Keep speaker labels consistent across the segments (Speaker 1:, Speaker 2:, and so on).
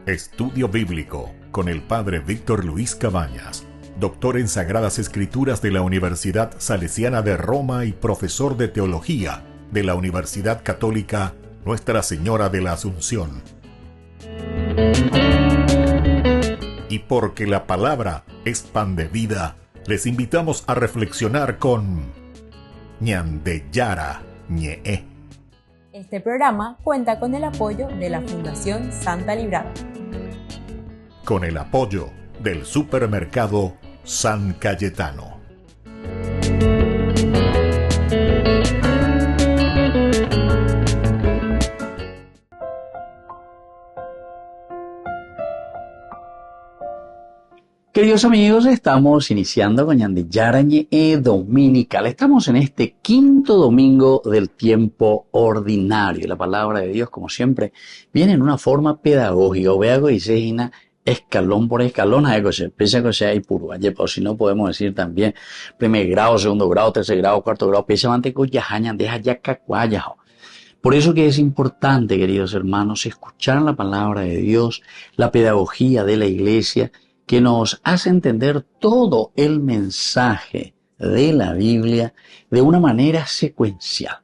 Speaker 1: Estudio Bíblico con el Padre Víctor Luis Cabañas, doctor en Sagradas Escrituras de la Universidad Salesiana de Roma y profesor de Teología de la Universidad Católica Nuestra Señora de la Asunción. Y porque la palabra es pan de vida, les invitamos a reflexionar con Ñandeyara Ñe'e.
Speaker 2: Este programa cuenta con el apoyo de la Fundación Santa Librada.
Speaker 1: Con el apoyo del Supermercado San Cayetano.
Speaker 3: Queridos amigos, estamos iniciando con Ñandeyara Ñe'e Dominical. Estamos en este quinto domingo del tiempo ordinario. La palabra de Dios, como siempre, viene en una forma pedagógica. Vea que dice escalón por escalón, pese que sea y puro. O si no, podemos decir también primer grado, segundo grado, tercer grado, cuarto grado, pese a Por eso que es importante, queridos hermanos, escuchar la palabra de Dios, la pedagogía de la iglesia, que nos hace entender todo el mensaje de la Biblia de una manera secuencial.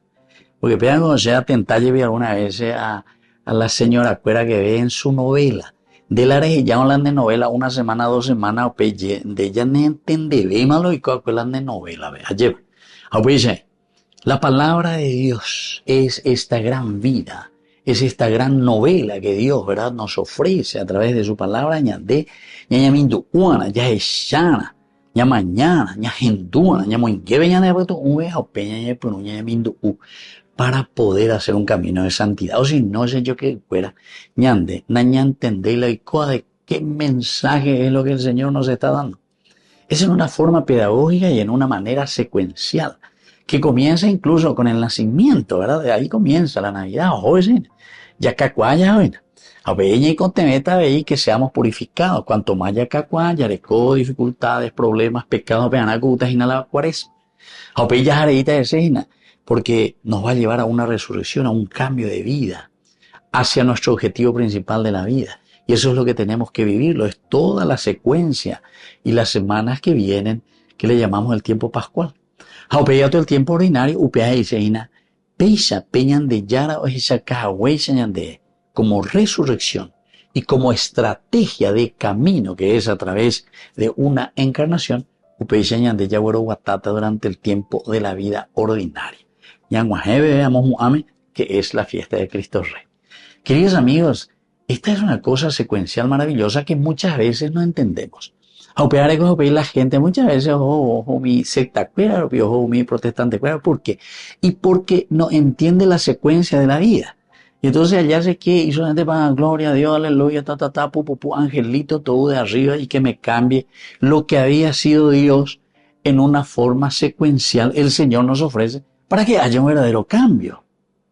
Speaker 3: Porque vean cuando se atenta, llevé alguna vez a la señora Cuera que ve en su novela. De la ya hablan de novela una semana, 2 semanas, o de ella no entiende malo y que hablan de novela, vea, lleva. La palabra de Dios es esta gran vida, es esta gran novela que Dios, ¿verdad?, nos ofrece a través de su palabra, ña minduana, ya eshana, ña mañana, ña genduana, ña moingueve, ña nebeto, o peña, ña punu, ña mindu, para poder hacer un camino de santidad. O si no sé yo que fuera, ñande, naña entender la icoa de qué mensaje es lo que el Señor nos está dando. Es en una forma pedagógica y en una manera secuencial, que comienza incluso con el nacimiento, ¿verdad? De ahí comienza la Navidad, ojo, ya cacuaya, bueno. A veña y con temeta veí que seamos purificados. Cuanto más ya cacuaya, reco, dificultades, problemas, pecados, peanacutas y nada cuaresma. A ya jareita de sena, porque nos va a llevar a una resurrección, a un cambio de vida, hacia nuestro objetivo principal de la vida. Y eso es lo que tenemos que vivirlo, es toda la secuencia y las semanas que vienen, que le llamamos el tiempo pascual. Aupea todo el tiempo ordinario, upea y seina, peisa, peñan de yara o esa cahuey de como resurrección y como estrategia de camino que es a través de una encarnación, upea y señan de yagüero guatata durante el tiempo de la vida ordinaria. Yanguajebe, veamos ame, que es la fiesta de Cristo Rey. Queridos amigos, esta es una cosa secuencial maravillosa que muchas veces no entendemos. Aupear es como la gente muchas veces, ojo, mi secta cuera, ojo, mi protestante cuera, ¿por qué? Y porque no entiende la secuencia de la vida. Y entonces allá sé que hizo gente para gloria a Dios, aleluya, angelito, todo de arriba y que me cambie lo que había sido Dios en una forma secuencial. El Señor nos ofrece para que haya un verdadero cambio.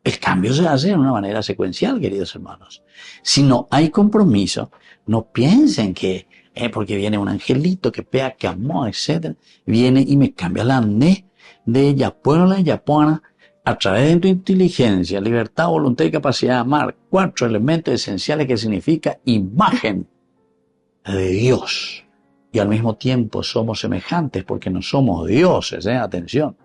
Speaker 3: El cambio se hace de una manera secuencial, queridos hermanos. Si no hay compromiso, no piensen que porque viene un angelito que pega, que amó, etc. Viene y me cambia la ne de Yapuela y Yapuana a través de tu inteligencia, libertad, voluntad y capacidad de amar. 4 elementos esenciales que significa imagen de Dios. Y al mismo tiempo somos semejantes porque no somos dioses, atención.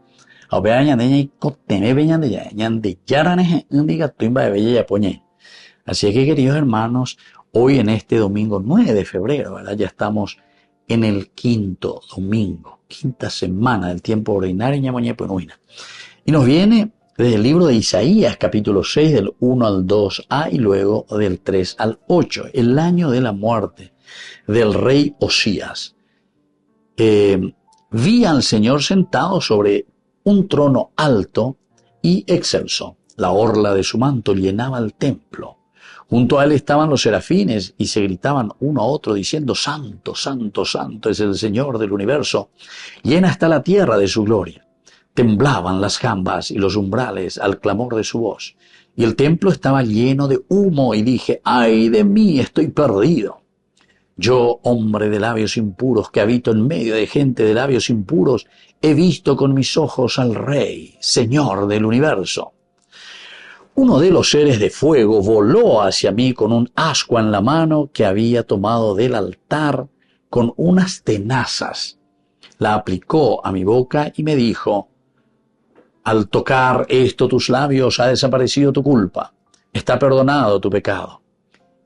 Speaker 3: Así que, queridos hermanos, hoy en este domingo 9 de febrero, ¿verdad? Ya estamos en el quinto domingo, quinta semana del tiempo ordinario, y nos viene desde el libro de Isaías, capítulo 6, del 1 al 2a y luego del 3 al 8, el año de la muerte del rey Osías. Vi al Señor sentado sobre un trono alto y excelso. La orla de su manto llenaba el templo. Junto a él estaban los serafines y se gritaban uno a otro diciendo: Santo, Santo, Santo es el Señor del universo. Llena está la tierra de su gloria. Temblaban las jambas y los umbrales al clamor de su voz. Y el templo estaba lleno de humo y dije: ¡ay de mí, estoy perdido! Yo, hombre de labios impuros, que habito en medio de gente de labios impuros, he visto con mis ojos al Rey, Señor del universo. uno de los seres de fuego voló hacia mí con un ascua en la mano que había tomado del altar con unas tenazas. La aplicó a mi boca y me dijo: al tocar esto tus labios ha desaparecido tu culpa, está perdonado tu pecado.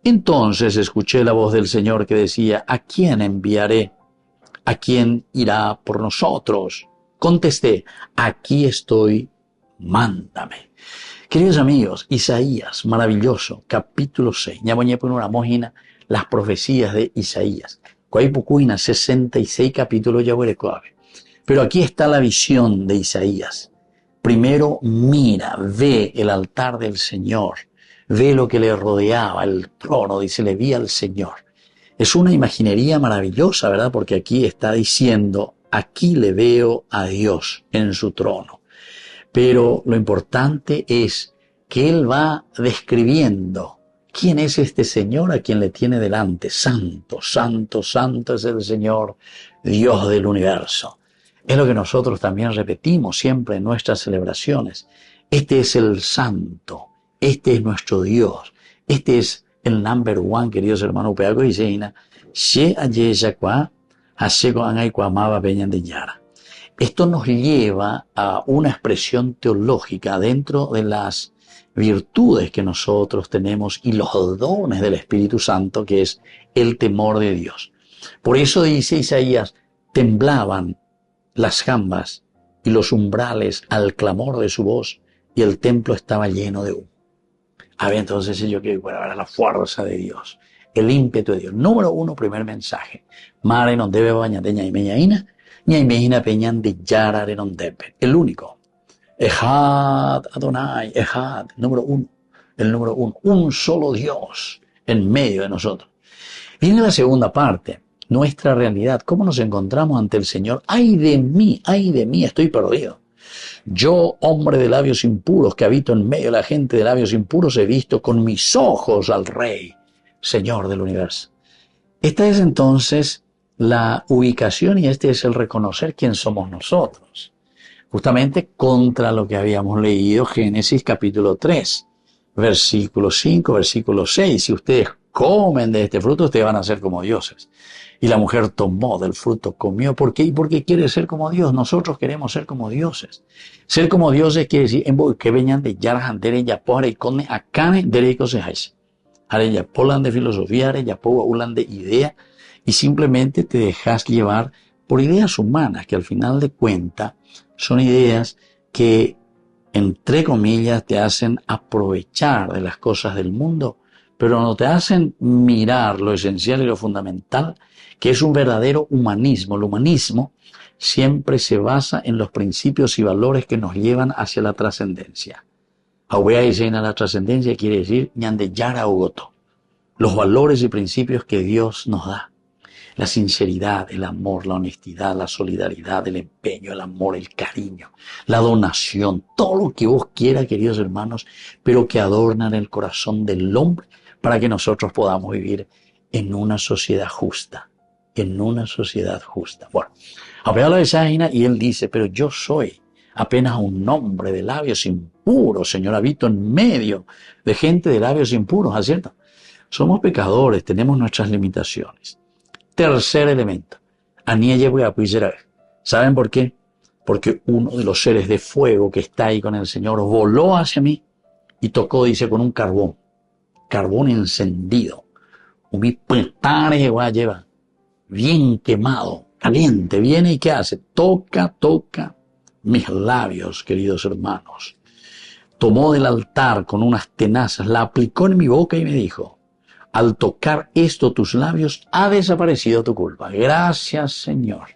Speaker 3: Entonces escuché la voz del Señor que decía: ¿a quién enviaré? ¿A quién irá por nosotros? Contesté: aquí estoy, mándame. Queridos amigos, Isaías, maravilloso, capítulo 6. Ya voy a poner una página, las profecías de Isaías. Hay 66 capítulos ya voy a ver. Pero aquí está la visión de Isaías. Primero mira, ve el altar del Señor, ve lo que le rodeaba, el trono, dice, le vi al Señor. Es una imaginería maravillosa, ¿verdad? Porque aquí está diciendo, aquí le veo a Dios en su trono. Pero lo importante es que él va describiendo quién es este Señor a quien le tiene delante. Santo, santo, santo es el Señor, Dios del universo. Es lo que nosotros también repetimos siempre en nuestras celebraciones. Este es el santo, este es nuestro Dios, este es el number one, queridos hermanos. Esto nos lleva a una expresión teológica dentro de las virtudes que nosotros tenemos y los dones del Espíritu Santo, que es el temor de Dios. Por eso dice Isaías, temblaban las jambas y los umbrales al clamor de su voz, y el templo estaba lleno de humo. Entonces yo quiero ver la fuerza de Dios, el ímpetu de Dios. Número 1, primer mensaje. Mare non debe bañateña y meñaína, ni meñina peñan de yarare non debe. El único. Ejad Adonai, Ejad. Número 1. El número 1. Un solo Dios en medio de nosotros. Viene la segunda parte. Nuestra realidad, cómo nos encontramos ante el Señor. ¡Ay de mí, estoy perdido! Yo, hombre de labios impuros, que habito en medio de la gente de labios impuros, he visto con mis ojos al Rey, Señor del universo. Esta es entonces la ubicación y este es el reconocer quién somos nosotros. Justamente contra lo que habíamos leído, Génesis capítulo 3, versículo 5, versículo 6. Si ustedes comen de este fruto, ustedes van a ser como dioses. Y la mujer tomó del fruto, comió. ¿Por qué? Y porque quiere ser como Dios. Nosotros queremos ser como dioses. Ser como dioses quiere decir, que venían de yarajandere, yapore y cone, acane, derecho se hace. Ahora ya polan de filosofía, ahora ya hablan de idea, y simplemente te dejas llevar por ideas humanas, que al final de cuentas son ideas que, entre comillas, te hacen aprovechar de las cosas del mundo, pero no te hacen mirar lo esencial y lo fundamental, que es un verdadero humanismo. El humanismo siempre se basa en los principios y valores que nos llevan hacia la trascendencia. Aubea y Seina, la trascendencia quiere decir ñande yara ugoto, los valores y principios que Dios nos da. La sinceridad, el amor, la honestidad, la solidaridad, el empeño, el amor, el cariño, la donación, todo lo que vos quieras, queridos hermanos, pero que adornan el corazón del hombre para que nosotros podamos vivir en una sociedad justa. En una sociedad justa. Bueno, habla de esa y él dice, pero yo soy apenas un hombre de labios impuros, Señor, habito en medio de gente de labios impuros, ¿es cierto? Somos pecadores, tenemos nuestras limitaciones. Tercer elemento, ¿saben por qué? Porque uno de los seres de fuego que está ahí con el Señor voló hacia mí y tocó, dice, con un carbón encendido, un pitare lleva bien quemado, caliente, viene y ¿qué hace? Toca mis labios, queridos hermanos. Tomó del altar con unas tenazas, la aplicó en mi boca y me dijo, al tocar esto tus labios ha desaparecido tu culpa. Gracias, Señor.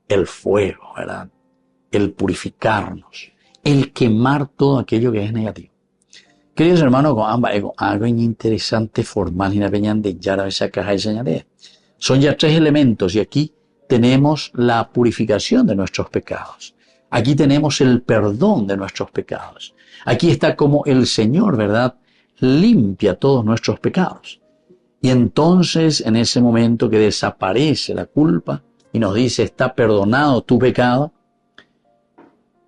Speaker 3: El fuego, ¿verdad? El purificarnos, el quemar todo aquello que es negativo. Queridos hermanos, algo interesante formal y de yara esa caja de señalé. Son ya 3 elementos y aquí tenemos la purificación de nuestros pecados. Aquí tenemos el perdón de nuestros pecados. Aquí está como el Señor, ¿verdad?, limpia todos nuestros pecados. Y entonces, en ese momento que desaparece la culpa y nos dice, está perdonado tu pecado,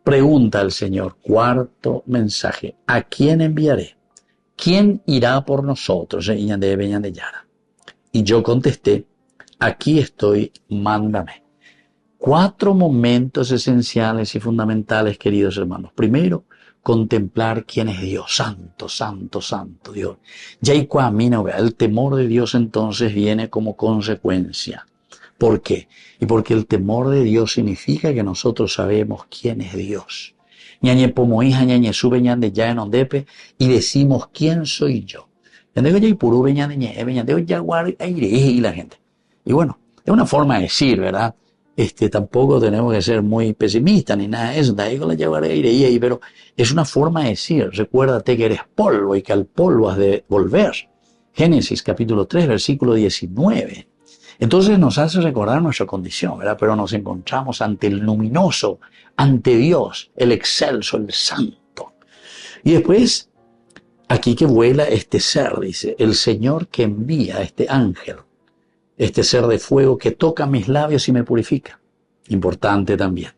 Speaker 3: Pregunta al Señor, cuarto mensaje, ¿a quién enviaré? ¿Quién irá por nosotros? Y yo contesté, aquí estoy, mándame. 4 momentos esenciales y fundamentales, queridos hermanos. Primero, contemplar quién es Dios, santo, santo, santo Dios. El temor de Dios entonces viene como consecuencia. ¿Por qué? Y porque el temor de Dios significa que nosotros sabemos quién es Dios. Y decimos quién soy yo. Y la gente. Y bueno, es una forma de decir, ¿verdad? Tampoco tenemos que ser muy pesimistas ni nada de eso, pero es una forma de decir, recuérdate que eres polvo y que al polvo has de volver. Génesis capítulo 3, versículo 19. Entonces nos hace recordar nuestra condición, ¿verdad? Pero nos encontramos ante el luminoso, ante Dios, el excelso, el santo. Y después, aquí que vuela este ser, dice, el Señor que envía a este ángel, este ser de fuego que toca mis labios y me purifica. Importante también.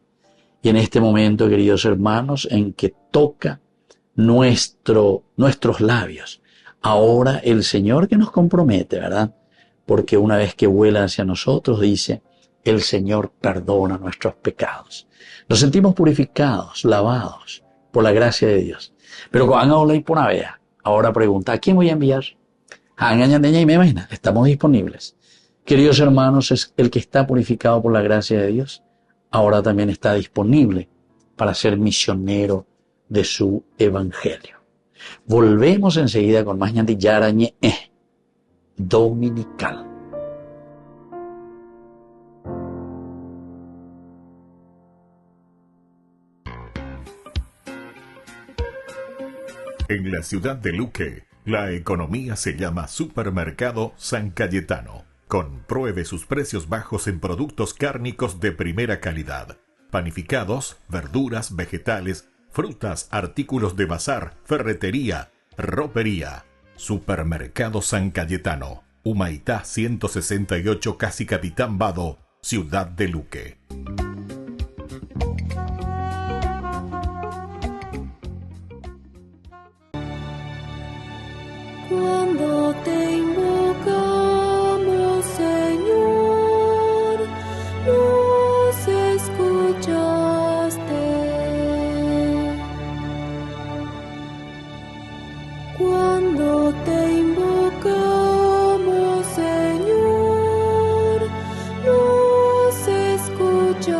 Speaker 3: Y en este momento, queridos hermanos, en que toca nuestros labios, ahora el Señor que nos compromete, ¿verdad? Porque una vez que vuela hacia nosotros, dice, el Señor perdona nuestros pecados. Nos sentimos purificados, lavados por la gracia de Dios. Pero cuando habla y por una vez, ahora pregunta, ¿a quién voy a enviar? Estamos disponibles. Queridos hermanos, es el que está purificado por la gracia de Dios, ahora también está disponible para ser misionero de su evangelio. Volvemos enseguida con más Ñandillarañe dominical.
Speaker 1: En la ciudad de Luque, la economía se llama Supermercado San Cayetano. Compruebe sus precios bajos en productos cárnicos de primera calidad. Panificados, verduras, vegetales, frutas, artículos de bazar, ferretería, ropería. Supermercado San Cayetano, Humaitá 168, Casi Capitán Vado, Ciudad de Luque.
Speaker 4: Cuando te invocamos, Señor, nos escuchaste. Cuando te invocamos, Señor, nos escuchaste.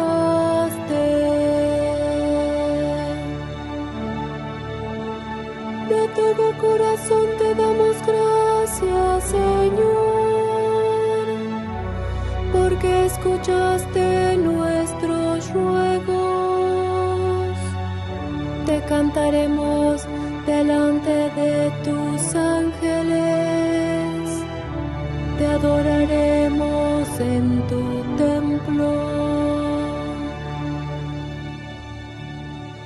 Speaker 4: De todo corazón te damos gracias, Señor, porque escuchaste nuestros ruegos. Te cantaremos delante de tus ángeles, te adoraremos en tu templo.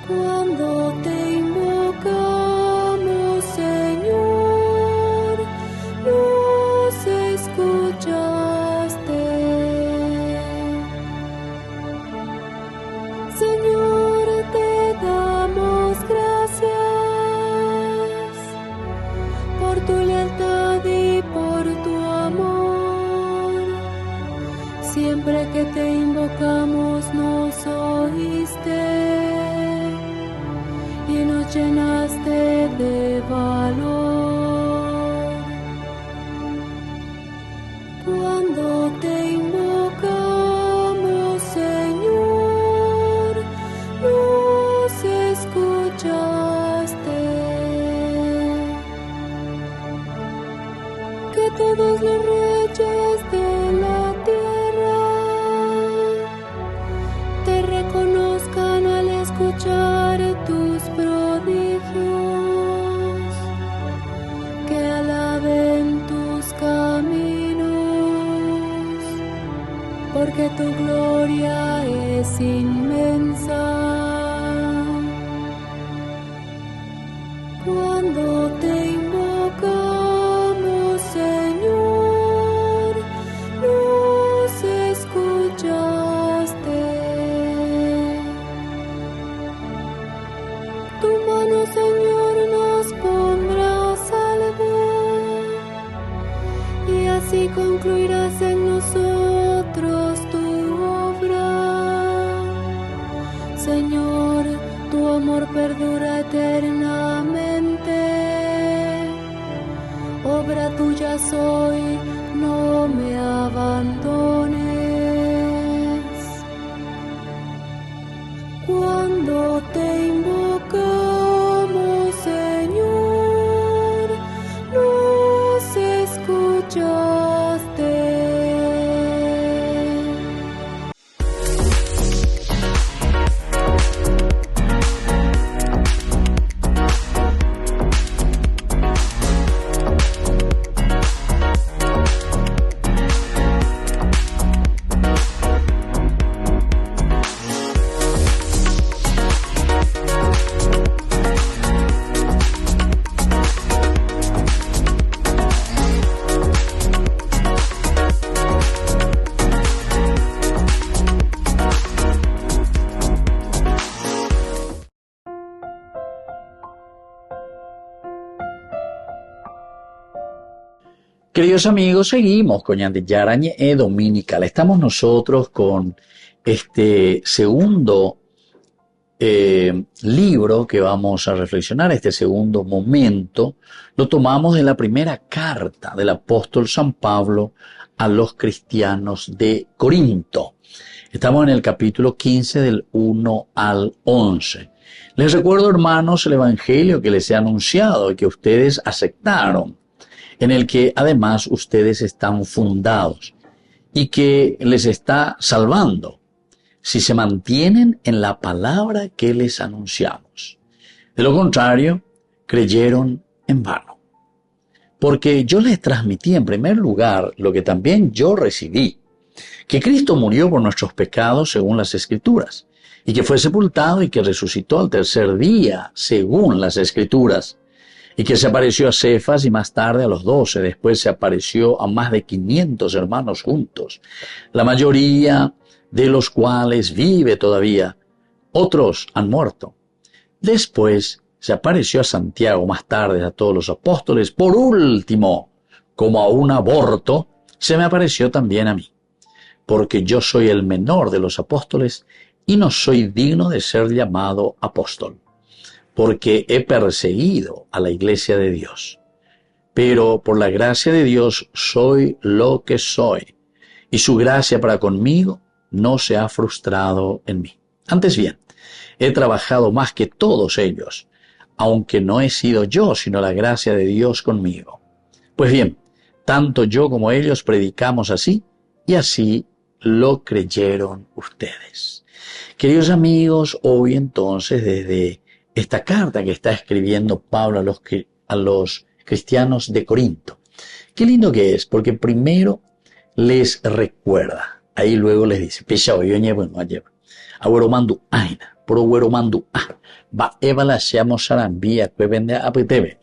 Speaker 4: Cuando te invocamos, Señor, nos escuchaste. Señor, te damos gracias por tu lealtad y por tu amor. Siempre que te invocamos nos oíste y nos llenaste de valor. Cuando te invocamos, Señor, nos escuchaste. Que todos los reyes de la tierra te reconozcan al escuchar tus prodigios, que alaben tus caminos, porque tu gloria es inmensa. Cuando te invocamos, Señor, nos escuchaste. estás hoy, no me abandones. Cuando te invocamos, Señor, nos escuchaste.
Speaker 3: Queridos amigos, seguimos con Yarañe Dominical. Estamos nosotros con este segundo libro que vamos a reflexionar, este segundo momento. Lo tomamos de la primera carta del apóstol San Pablo a los cristianos de Corinto. Estamos en el capítulo 15 del 1 al 11. Les recuerdo, hermanos, el evangelio que les he anunciado y que ustedes aceptaron, en el que además ustedes están fundados y que les está salvando si se mantienen en la palabra que les anunciamos. De lo contrario, creyeron en vano. Porque yo les transmití en primer lugar lo que también yo recibí, que Cristo murió por nuestros pecados según las Escrituras, y que fue sepultado y que resucitó al tercer día según las Escrituras, y que se apareció a Cefas y más tarde a los 12, después se apareció a más de 500 hermanos juntos, la mayoría de los cuales vive todavía, otros han muerto. Después se apareció a Santiago, más tarde a todos los apóstoles, por último, como a un aborto, se me apareció también a mí, porque yo soy el menor de los apóstoles y no soy digno de ser llamado apóstol, porque he perseguido a la iglesia de Dios. Pero por la gracia de Dios soy lo que soy, y su gracia para conmigo no se ha frustrado en mí. Antes bien, he trabajado más que todos ellos, aunque no he sido yo, sino la gracia de Dios conmigo. Pues bien, tanto yo como ellos predicamos así, y así lo creyeron ustedes. Queridos amigos, hoy entonces desde esta carta que está escribiendo Pablo a los cristianos de Corinto. Qué lindo que es, porque primero les recuerda, ahí luego les dice,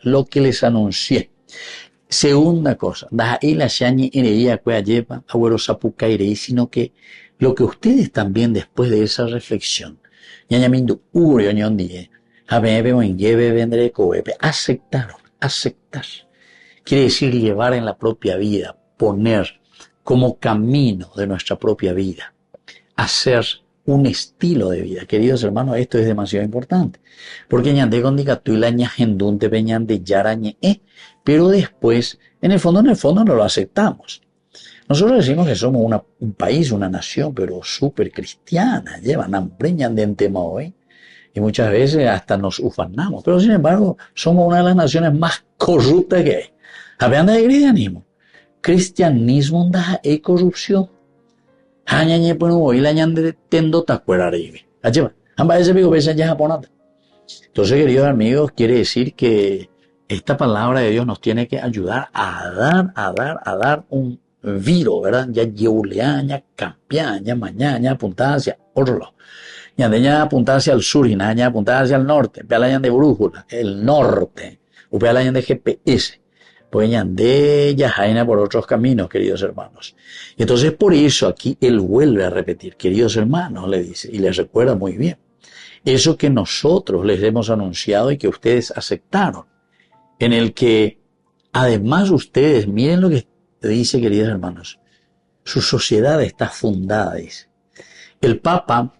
Speaker 3: lo que les anuncié. Segunda cosa, sino que lo que ustedes también después de esa reflexión, aceptar. Quiere decir llevar en la propia vida, poner como camino de nuestra propia vida, hacer un estilo de vida. Queridos hermanos, esto es demasiado importante, porque pero después, en el fondo no lo aceptamos. Nosotros decimos que somos un país, una nación, pero súper cristiana, llevan hampreñan de tema hoy. Y muchas veces hasta nos ufanamos. Pero sin embargo, somos una de las naciones más corruptas que hay. Hablando de cristianismo. Cristianismo da corrupción. Hañañe pues hoy la ñande tendo tacuera arriba. Acheva. Amba ese pico pesa ya japonata. Entonces, queridos amigos, quiere decir que esta palabra de Dios nos tiene que ayudar a dar un viro, ¿verdad? Ya yeuleaña, campiaña, mañana, apuntada hacia otro lado. Ñandeña apuntada hacia el sur y naña apuntada hacia el norte. Pealañan de brújula, el norte. O pealañan de GPS. Pues ñande ya jaina por otros caminos, queridos hermanos. Y entonces por eso aquí él vuelve a repetir, queridos hermanos, le dice, y les recuerda muy bien. Eso que nosotros les hemos anunciado y que ustedes aceptaron. En el que además ustedes, miren lo que dice, queridos hermanos. Su sociedad está fundada, dice. El Papa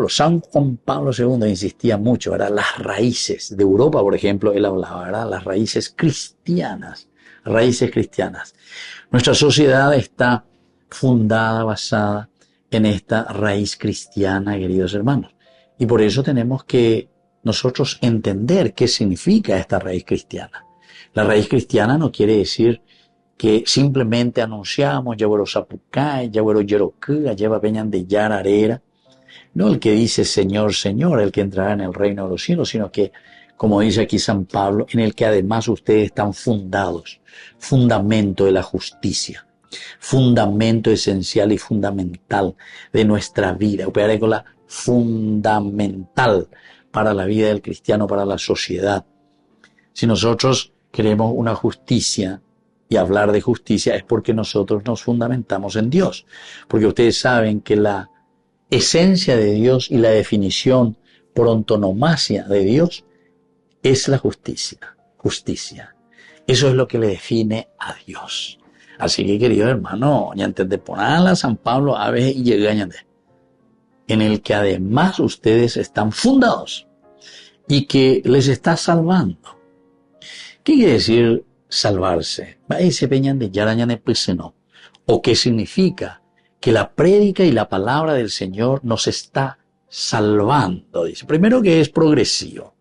Speaker 3: San Juan Pablo II insistía mucho, ¿verdad? Las raíces de Europa, por ejemplo, él hablaba, ¿verdad? Las raíces cristianas raíces cristianas. Nuestra sociedad está fundada, basada en esta raíz cristiana, queridos hermanos. Y por eso tenemos que nosotros entender qué significa esta raíz cristiana. La raíz cristiana no quiere decir que simplemente anunciamos, Yabuero Zapucay, Yabuero Yerocuga, lleva Peñan de Yararera. No el que dice Señor, Señor, el que entrará en el reino de los cielos, sino que, como dice aquí San Pablo, en el que además ustedes están fundados, fundamento de la justicia, fundamento esencial y fundamental de nuestra vida, operácola fundamental para la vida del cristiano, para la sociedad. Si nosotros queremos una justicia, y hablar de justicia es porque nosotros nos fundamentamos en Dios, porque ustedes saben que la esencia de Dios y la definición por antonomasia de Dios es la justicia. Justicia. Eso es lo que le define a Dios. Así que, querido hermano, ya antes de ponerla San Pablo, a veces y llega en el que además ustedes están fundados y que les está salvando. ¿Qué quiere decir salvarse? Se peñan de yarañane pues no. ¿O qué significa? Que la prédica y la palabra del Señor nos está salvando. Dice, primero que es progresivo,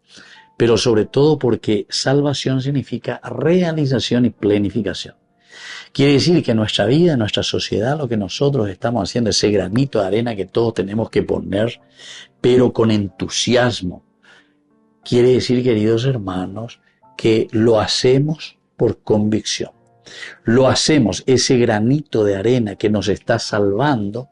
Speaker 3: pero sobre todo porque salvación significa realización y plenificación. Quiere decir que en nuestra vida, en nuestra sociedad, lo que nosotros estamos haciendo, ese granito de arena que todos tenemos que poner, pero con entusiasmo. Quiere decir, queridos hermanos, que lo hacemos por convicción. Lo hacemos, ese granito de arena que nos está salvando,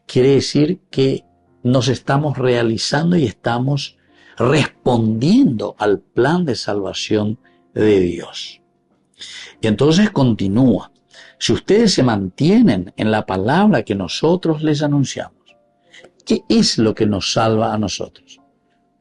Speaker 3: quiere decir que nos estamos realizando y estamos respondiendo al plan de salvación de Dios. Y entonces continúa. Si ustedes se mantienen en la palabra que nosotros les anunciamos, ¿qué es lo que nos salva a nosotros?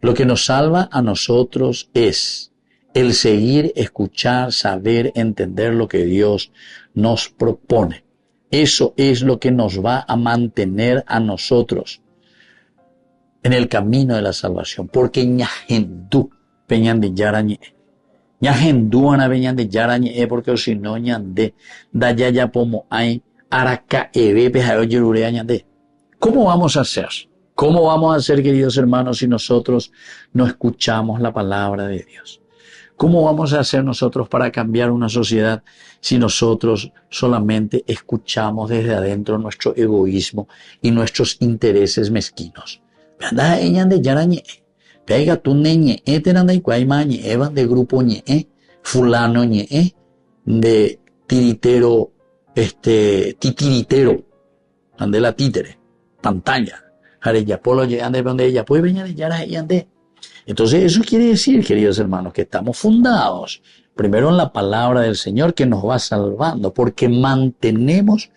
Speaker 3: Lo que nos salva a nosotros es el seguir, escuchar, saber, entender lo que Dios nos propone. Eso es lo que nos va a mantener a nosotros en el camino de la salvación. Porque ñahendú peñan de yarañe. Ñahendú ana peñan de yarañe, porque si no ñande, da ya pomo hay, araca ebe pejayo yerure ñande. ¿Cómo vamos a hacer? ¿Cómo vamos a hacer, queridos hermanos, si nosotros no escuchamos la palabra de Dios? ¿Cómo vamos a hacer nosotros para cambiar una sociedad si nosotros solamente escuchamos desde adentro nuestro egoísmo y nuestros intereses mezquinos? Anda ella de yarañe, pega tu neñe, eteranda y cuaymañe, evan de grupo ñe, fulano ñe, de tiritero, titiritero, ande la títere, pantalla, jareya polo ande donde ella puede venir de yara y ande. Entonces eso quiere decir, queridos hermanos, que estamos fundados primero en la palabra del Señor que nos va salvando, porque mantenemos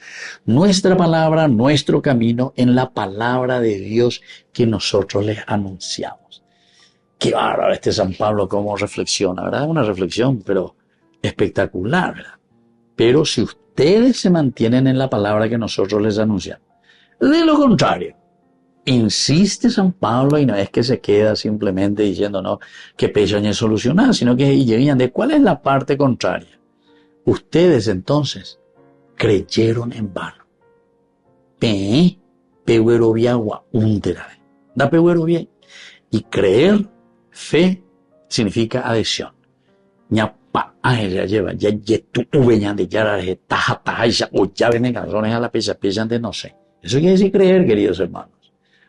Speaker 3: nuestra palabra, nuestro camino en la palabra de Dios que nosotros les anunciamos. Qué bárbaro este San Pablo cómo reflexiona, ¿verdad? Una reflexión, pero espectacular, ¿verdad? Pero si ustedes se mantienen en la palabra que nosotros les anunciamos, de lo contrario, insiste San Pablo y no es que se queda simplemente diciendo no, que pecho es solucionar, sino que llegan de cuál es la parte contraria. Ustedes entonces creyeron en vano. Pehuero viagua untera. Da pehuero bien. Y creer, fe, significa adhesión. Ñapa, ya lleva, ya tu uveñan de ya taja, ya o ya ven canciones a la pecha de no sé. Eso quiere decir creer, queridos hermanos.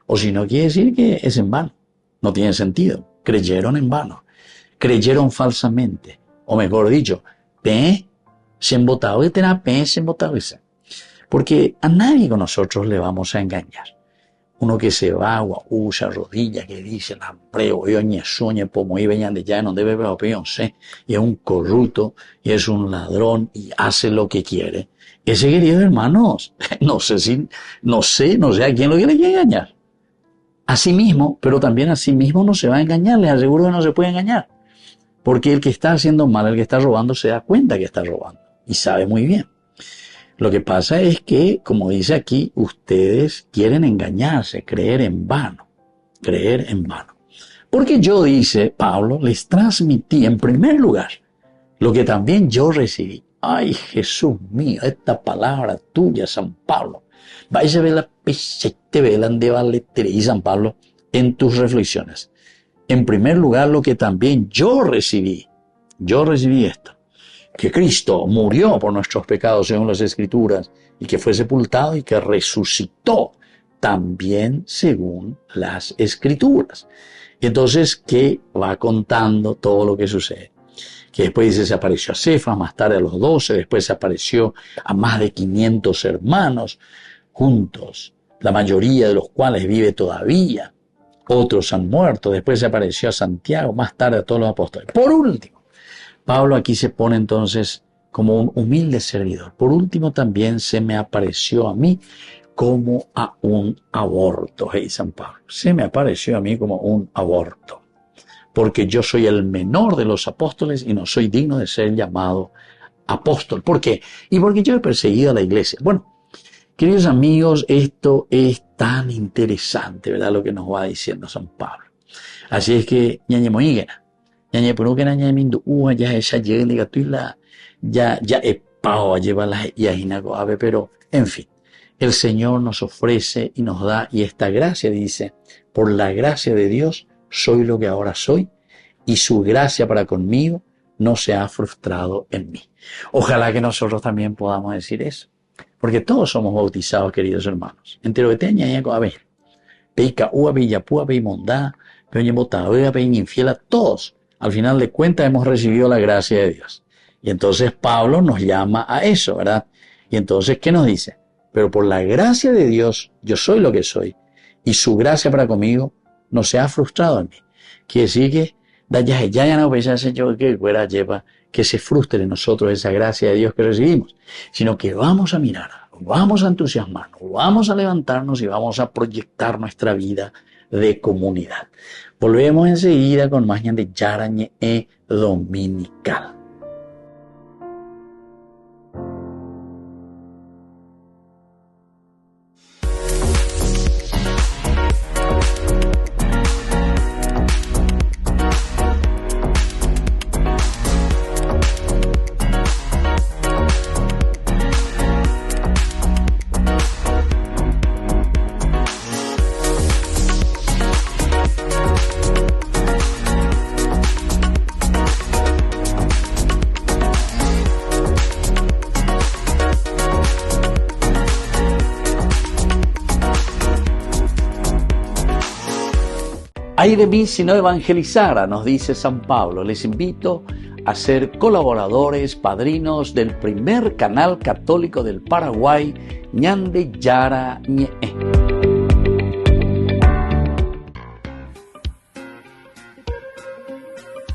Speaker 3: O si no, quiere decir que es en vano. No tiene sentido. Creyeron en vano. Creyeron falsamente. O mejor dicho, se embotado y tena se embotado ese. Porque a nadie con nosotros le vamos a engañar. Uno que se va, usa rodilla, que dice, lampreo, yo ñe sueñe, pomo y veñan de ya, no debe ver opinión, sé, y es un corrupto, y es un ladrón, y hace lo que quiere. Ese, queridos hermanos, no sé a quién lo quiere engañar. A sí mismo, pero también a sí mismo no se va a engañar, les aseguro que no se puede engañar. Porque el que está haciendo mal, el que está robando, se da cuenta que está robando. Y sabe muy bien. Lo que pasa es que, como dice aquí, ustedes quieren engañarse, creer en vano. Creer en vano. Porque yo, dice Pablo, les transmití en primer lugar lo que también yo recibí. Ay, Jesús mío, esta palabra tuya, San Pablo. Vais a ver la pesete velan de Valetere y San Pablo en tus reflexiones. En primer lugar, lo que también yo recibí esto, que Cristo murió por nuestros pecados según las Escrituras y que fue sepultado y que resucitó también según las Escrituras. Y entonces, ¿qué va contando todo lo que sucede? Que después dice, se apareció a Cefas, más tarde a los 12, después se apareció a más de 500 hermanos juntos, la mayoría de los cuales vive todavía. Otros han muerto, después se apareció a Santiago, más tarde a todos los apóstoles. Por último, Pablo aquí se pone entonces como un humilde servidor. Por último, también se me apareció a mí como a un aborto. Hey, San Pablo, se me apareció a mí como un aborto, porque yo soy el menor de los apóstoles y no soy digno de ser llamado apóstol. ¿Por qué? Y porque yo he perseguido a la iglesia. Bueno, queridos amigos, esto es tan interesante, ¿verdad? Lo que nos va diciendo San Pablo. Así es que, ñañe moíguena, ñañe puruquena, ñañe mindu, ya esa llega, tú ya he pao a llevar las yajinaco ave, pero, en fin, el Señor nos ofrece y nos da, y esta gracia dice, por la gracia de Dios, soy lo que ahora soy, y su gracia para conmigo no se ha frustrado en mí. Ojalá que nosotros también podamos decir eso. Porque todos somos bautizados, queridos hermanos. Entero que te añañaco a ver. Peica, ua, pua, mondá, peña botavea, peña infiel, todos. Al final de cuentas hemos recibido la gracia de Dios. Y entonces Pablo nos llama a eso, ¿verdad? Y entonces, ¿qué nos dice? Pero por la gracia de Dios, yo soy lo que soy. Y su gracia para conmigo no se ha frustrado en mí. Quiere decir que, ya no pensase yo que fuera lleva que se frustre en nosotros esa gracia de Dios que recibimos, sino que vamos a mirar, vamos a entusiasmarnos, vamos a levantarnos y vamos a proyectar nuestra vida de comunidad. Volvemos enseguida con más de Yarañe Dominical. Ay de mí si no evangelizara, nos dice San Pablo. Les invito a ser colaboradores, padrinos del primer canal católico del Paraguay, Ñande Yara Ñe.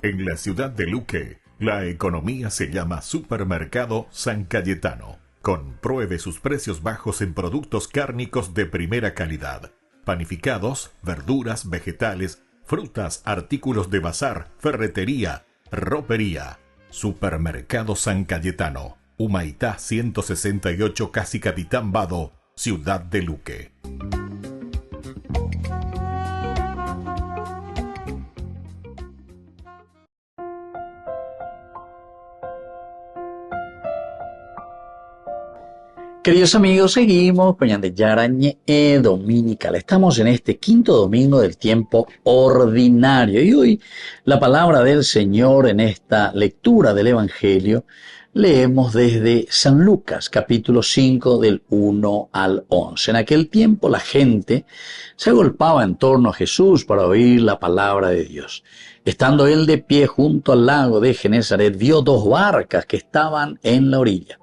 Speaker 1: En la ciudad de Luque, la economía se llama Supermercado San Cayetano. Compruebe sus precios bajos en productos cárnicos de primera calidad. Panificados, verduras, vegetales, frutas, artículos de bazar, ferretería, ropería. Supermercado San Cayetano, Humaitá 168, Casi Capitán Vado, Ciudad de Luque.
Speaker 3: Queridos amigos, seguimos con Ñande Yarañe Dominical. Estamos en este quinto domingo del tiempo ordinario y hoy la palabra del Señor en esta lectura del Evangelio leemos desde San Lucas, capítulo 5 del 1 al 11. En aquel tiempo la gente se agolpaba en torno a Jesús para oír la palabra de Dios. Estando él de pie junto al lago de Genesaret, vio dos barcas que estaban en la orilla.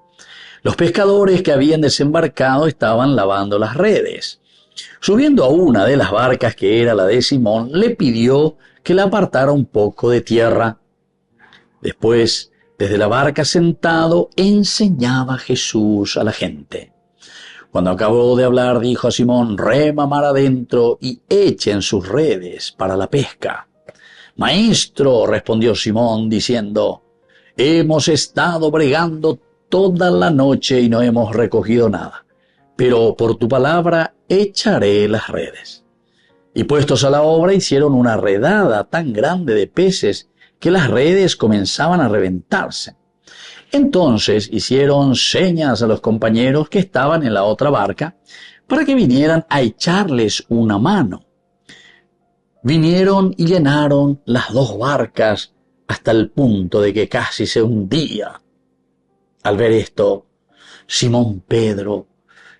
Speaker 3: Los pescadores que habían desembarcado estaban lavando las redes. Subiendo a una de las barcas, que era la de Simón, le pidió que la apartara un poco de tierra. Después, desde la barca sentado, enseñaba Jesús a la gente. Cuando acabó de hablar, dijo a Simón: rema mar adentro y echen sus redes para la pesca. Maestro, respondió Simón, diciendo: hemos estado bregando toda la noche y no hemos recogido nada, pero por tu palabra echaré las redes. Y puestos a la obra, hicieron una redada tan grande de peces que las redes comenzaban a reventarse. Entonces hicieron señas a los compañeros que estaban en la otra barca para que vinieran a echarles una mano. Vinieron y llenaron las dos barcas hasta el punto de que casi se hundía. Al ver esto, Simón Pedro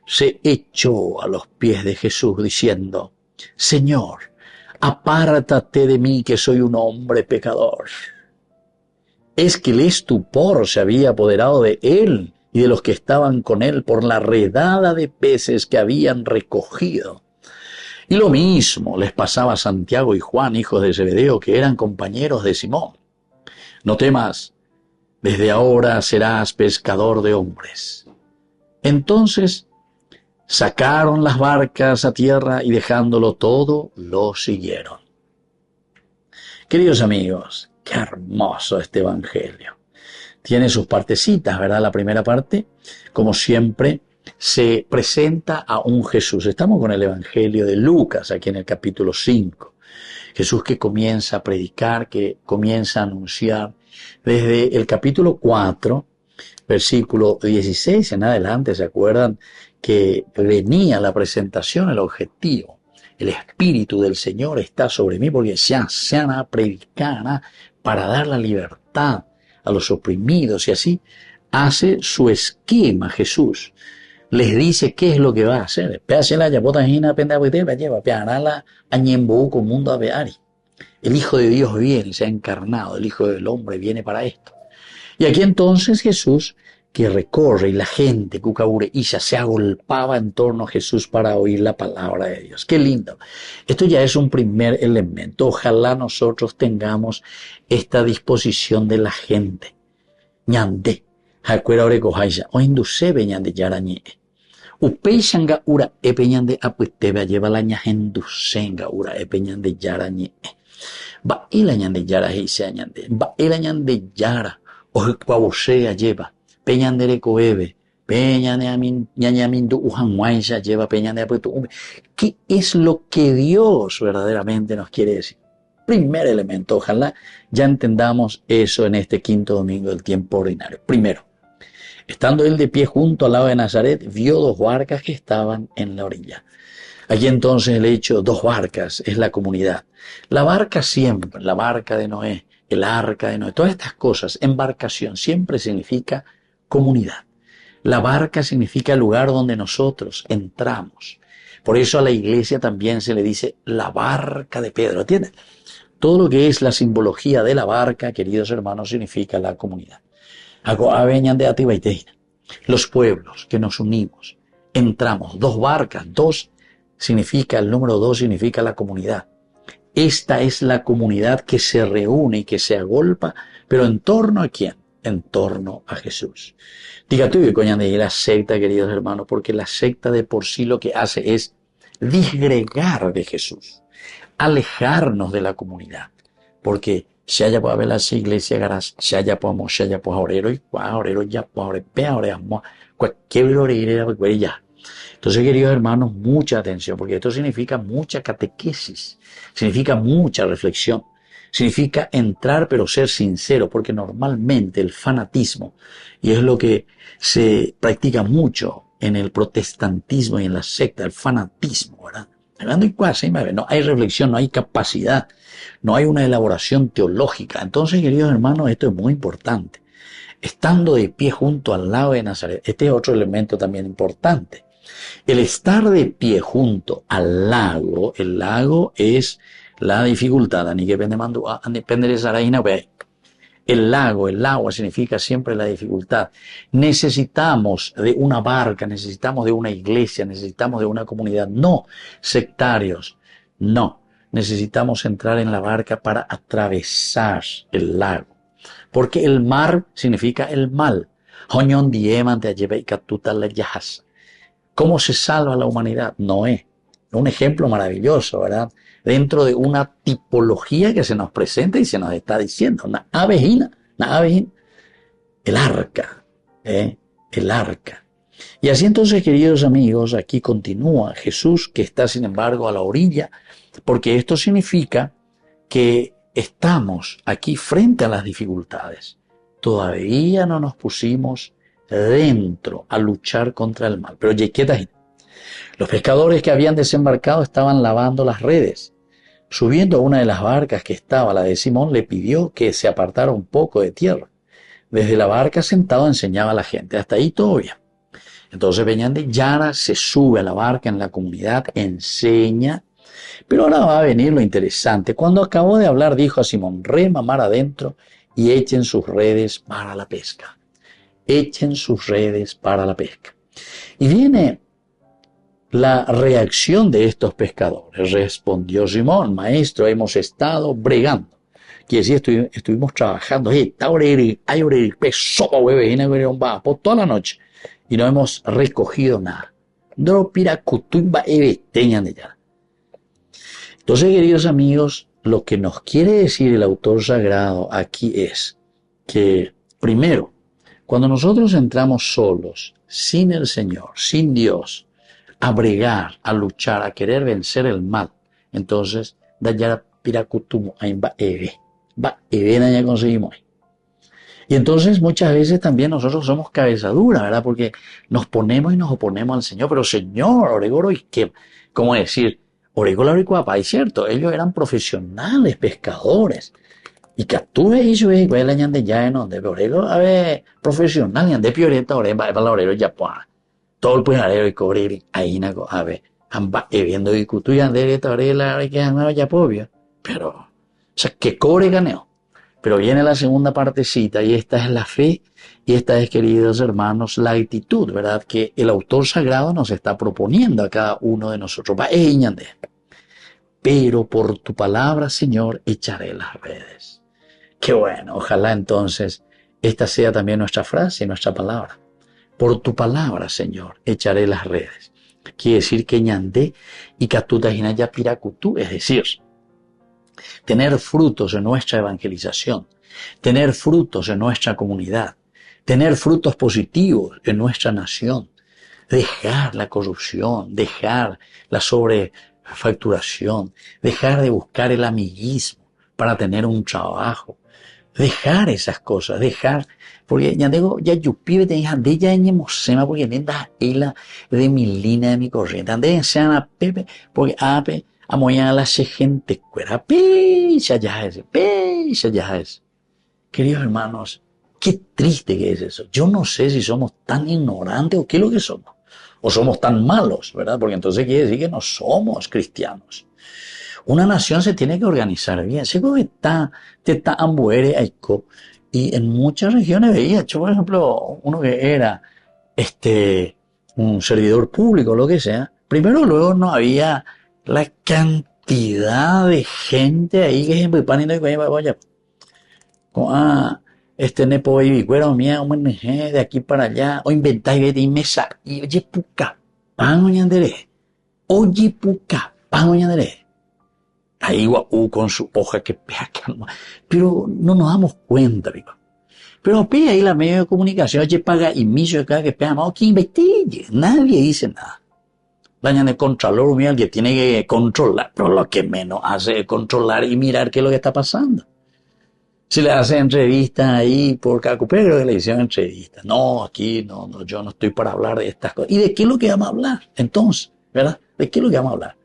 Speaker 3: se echó a los pies de Jesús diciendo: Señor, apártate de mí que soy un hombre pecador. Es que el estupor se había apoderado de él y de los que estaban con él por la redada de peces que habían recogido. Y lo mismo les pasaba a Santiago y Juan, hijos de Zebedeo, que eran compañeros de Simón. No temas, desde ahora serás pescador de hombres. Entonces sacaron las barcas a tierra y dejándolo todo, lo siguieron. Queridos amigos, qué hermoso este evangelio. Tiene sus partecitas, ¿verdad? La primera parte, como siempre, se presenta a un Jesús. Estamos con el evangelio de Lucas, aquí en el capítulo 5. Jesús que comienza a predicar, que comienza a anunciar. Desde el capítulo 4, versículo 16 en adelante, ¿se acuerdan? Que venía la presentación, el objetivo. El Espíritu del Señor está sobre mí porque se han a predicar para dar la libertad a los oprimidos, y así hace su esquema Jesús. Les dice qué es lo que va a hacer. El Hijo de Dios viene, se ha encarnado, el Hijo del Hombre viene para esto. Y aquí entonces Jesús, que recorre, y la gente, Cucabure Isha, se agolpaba en torno a Jesús para oír la palabra de Dios. ¡Qué lindo! Esto ya es un primer elemento. Ojalá nosotros tengamos esta disposición de la gente. Ñande, jacuera orecojaisa, o indusebe ñande yarañe. Upeishanga ura epeñande apuestebe lleva la ñajendusenga ura epeñande yarañe. Va ila ñande yara heise ñande, va ila ñande yara, o cuabosea lleva. Peñandere coebe, peñamindu ujanguaisha lleva peñande apuesto. ¿Qué es lo que Dios verdaderamente nos quiere decir? Primer elemento, ojalá ya entendamos eso en este quinto domingo del tiempo ordinario. Primero, estando él de pie junto al lado de Nazaret, vio dos barcas que estaban en la orilla. Aquí entonces el hecho, dos barcas, es la comunidad. La barca siempre, la barca de Noé, el arca de Noé, todas estas cosas, embarcación, siempre significa comunidad. La barca significa el lugar donde nosotros entramos. Por eso a la iglesia también se le dice la barca de Pedro, ¿entienden? Todo lo que es la simbología de la barca, queridos hermanos, significa la comunidad. Los pueblos que nos unimos, entramos, dos barcas, dos significa, el número dos significa la comunidad. Esta es la comunidad que se reúne y que se agolpa, pero ¿en torno a quién? En torno a Jesús. Diga tú, y la secta, queridos hermanos, porque la secta de por sí lo que hace es disgregar de Jesús, alejarnos de la comunidad, porque si haya puede haber las iglesias garas, si haya podemos, si haya pues orero y orero ya pues cualquier orero ya. Entonces, queridos hermanos, mucha atención, porque esto significa mucha catequesis, significa mucha reflexión. Significa entrar pero ser sincero, porque normalmente el fanatismo, y es lo que se practica mucho en el protestantismo y en la secta, el fanatismo, ¿verdad? No hay reflexión, no hay capacidad, no hay una elaboración teológica. Entonces, queridos hermanos, esto es muy importante. Estando de pie junto al lago de Nazaret, este es otro elemento también importante. El estar de pie junto al lago, el lago es la dificultad. El lago, el agua significa siempre la dificultad. Necesitamos de una barca, necesitamos de una iglesia, necesitamos de una comunidad. No sectarios, no. Necesitamos entrar en la barca para atravesar el lago. Porque el mar significa el mal. ¿Cómo se salva la humanidad? Noé. Un ejemplo maravilloso, ¿verdad? Dentro de una tipología que se nos presenta y se nos está diciendo. Una abejina. El arca. El arca. Y así entonces, queridos amigos, aquí continúa Jesús, que está sin embargo a la orilla, porque esto significa que estamos aquí frente a las dificultades. todavía no nos pusimos dentro a luchar contra el mal. Pero Yequeta, los pescadores que habían desembarcado estaban lavando las redes. Subiendo a una de las barcas que estaba, la de Simón, le pidió que se apartara un poco de tierra. Desde la barca sentado enseñaba a la gente. Hasta ahí todo bien. Entonces Beñán de Yara se sube a la barca en la comunidad, enseña. Pero ahora va a venir lo interesante. Cuando acabó de hablar, dijo a Simón: rema mar adentro y echen sus redes para la pesca. Echen sus redes para la pesca. Y viene la reacción de estos pescadores. Respondió Simón: maestro, hemos estado bregando. Quiere decir, estuvimos trabajando por toda la noche y no hemos recogido nada. Entonces, queridos amigos, lo que nos quiere decir el autor sagrado aquí es que, primero, cuando nosotros entramos solos, sin el Señor, sin Dios, a bregar, a luchar, a querer vencer el mal, entonces, ya conseguimos. Y entonces muchas veces también nosotros somos cabeza dura, ¿verdad? Porque nos ponemos y nos oponemos al Señor. Pero Señor, Oregoro, ¿y qué? ¿Cómo decir? Oregoro, Oricuapa, es cierto, ellos eran profesionales, pescadores. Y que tú hizo es igual añan de ya en donde Oregoro, a ver, profesional, y de pioreta, Oregoro, para Oregoro, ya pues. Todo el pujarero y cobre, ahí, a ver, amba, viendo y tú ya de Oregoro, que han ya pobio. Pero, o sea, que cobre ganeo. Pero viene la segunda partecita y esta es la fe y esta es, queridos hermanos, la actitud, ¿verdad? Que el autor sagrado nos está proponiendo a cada uno de nosotros. Pero por tu palabra, Señor, echaré las redes. Qué bueno, ojalá entonces esta sea también nuestra frase y nuestra palabra. Por tu palabra, Señor, echaré las redes. Quiere decir que ñandé y catutajina ya piracutú, es decir, tener frutos en nuestra evangelización, tener frutos en nuestra comunidad, tener frutos positivos en nuestra nación, dejar la corrupción, dejar la sobrefacturación, dejar de buscar el amiguismo para tener un trabajo, dejar esas cosas, dejar, porque ya digo, ya yupibe te dijan, de ya ñemosema, porque nenda ela de mi línea de mi corriente, ande sean a pepe, porque ape, amoya la gente cuera, pecha ya ese. Queridos hermanos, qué triste que es eso. Yo no sé si somos tan ignorantes o qué es lo que somos. O somos tan malos, ¿verdad? Porque entonces quiere decir que no somos cristianos. Una nación se tiene que organizar bien. Seguro que está ambuere aico. Y en muchas regiones veía, yo por ejemplo, uno que era un servidor público, lo que sea. Primero, luego no había la cantidad de gente ahí que es pan y no hay vaya. Nepo baby cuero mía, de aquí para allá, o inventáis de mesa, y oye puca, pan oñandere, oye puca, pan oñandere. Ahí guau con su hoja que pega, pero no nos damos cuenta, amigo. Pero pega ahí la medio de comunicación, oye paga y miso de cada que pega, más que investigue, nadie dice nada. Dañan el contralor, mira, el que tiene que controlar, pero lo que menos hace es controlar y mirar qué es lo que está pasando. Si le hace entrevistas ahí por Cacupé, creo que le hicieron entrevistas. No, aquí no, yo no estoy para hablar de estas cosas. ¿Y de qué es lo que vamos a hablar? Entonces, ¿verdad? ¿De qué es lo que vamos a hablar?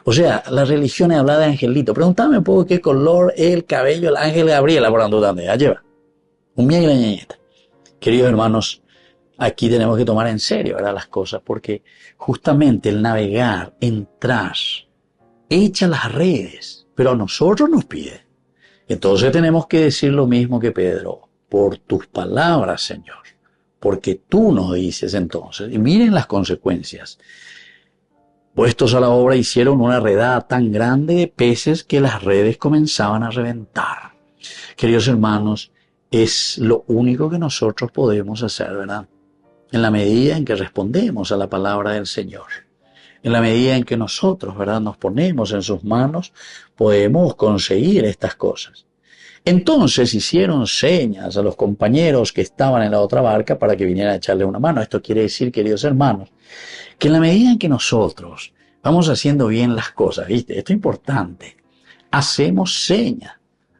Speaker 3: O sea, la religión habla de angelito. Pregúntame un poco qué color es el cabello del ángel Gabriela por andar de allá lleva. Un mía y la ñañeta. Queridos hermanos, aquí tenemos que tomar en serio, ¿verdad? Las cosas, porque justamente el navegar, entrar, echa las redes, pero a nosotros nos pide. Entonces tenemos que decir lo mismo que Pedro, por tus palabras, Señor, porque tú nos dices entonces, y miren las consecuencias. Puestos a la obra hicieron una redada tan grande de peces que las redes comenzaban a reventar. Queridos hermanos, es lo único que nosotros podemos hacer, ¿verdad? En la medida en que respondemos a la palabra del Señor. En la medida en que nosotros, ¿verdad?, nos ponemos en sus manos, podemos conseguir estas cosas. Entonces hicieron señas a los compañeros que estaban en la otra barca para que vinieran a echarle una mano. Esto quiere decir, queridos hermanos, que en la medida en que nosotros vamos haciendo bien las cosas, ¿viste? Esto es importante. Hacemos señas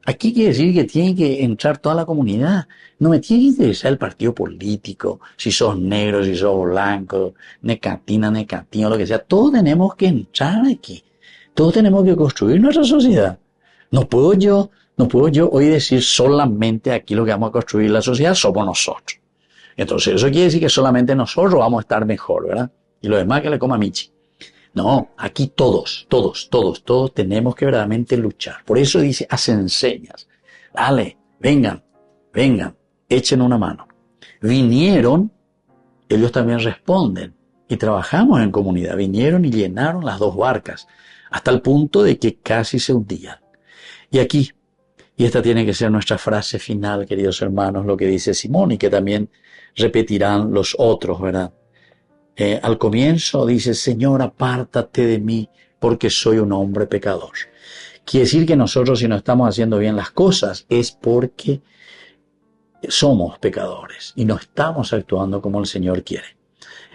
Speaker 3: Aquí quiere decir que tiene que entrar toda la comunidad. No me tiene que interesar el partido político, si sos negro, si sos blanco, necatina, necatino, lo que sea. Todos tenemos que entrar aquí. Todos tenemos que construir nuestra sociedad. No puedo yo hoy decir solamente aquí lo que vamos a construir la sociedad somos nosotros. Entonces eso quiere decir que solamente nosotros vamos a estar mejor, ¿verdad? Y lo demás que le coma Michi. No, aquí todos tenemos que verdaderamente luchar. Por eso dice, hacen señas. Dale, vengan, echen una mano. Vinieron, ellos también responden. Y trabajamos en comunidad. Vinieron y llenaron las 2 barcas, hasta el punto de que casi se hundían. Y aquí, y esta tiene que ser nuestra frase final, queridos hermanos, lo que dice Simón y que también repetirán los otros, ¿verdad? Al comienzo dice, Señor, apártate de mí porque soy un hombre pecador. Quiere decir que nosotros si no estamos haciendo bien las cosas es porque somos pecadores y no estamos actuando como el Señor quiere.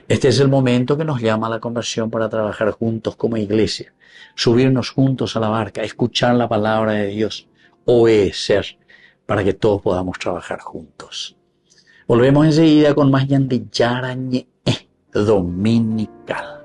Speaker 3: Este es el momento que nos llama a la conversión para trabajar juntos como iglesia, subirnos juntos a la barca, escuchar la palabra de Dios, obedecer para que todos podamos trabajar juntos. Volvemos enseguida con más Yande Yarañe Dominical.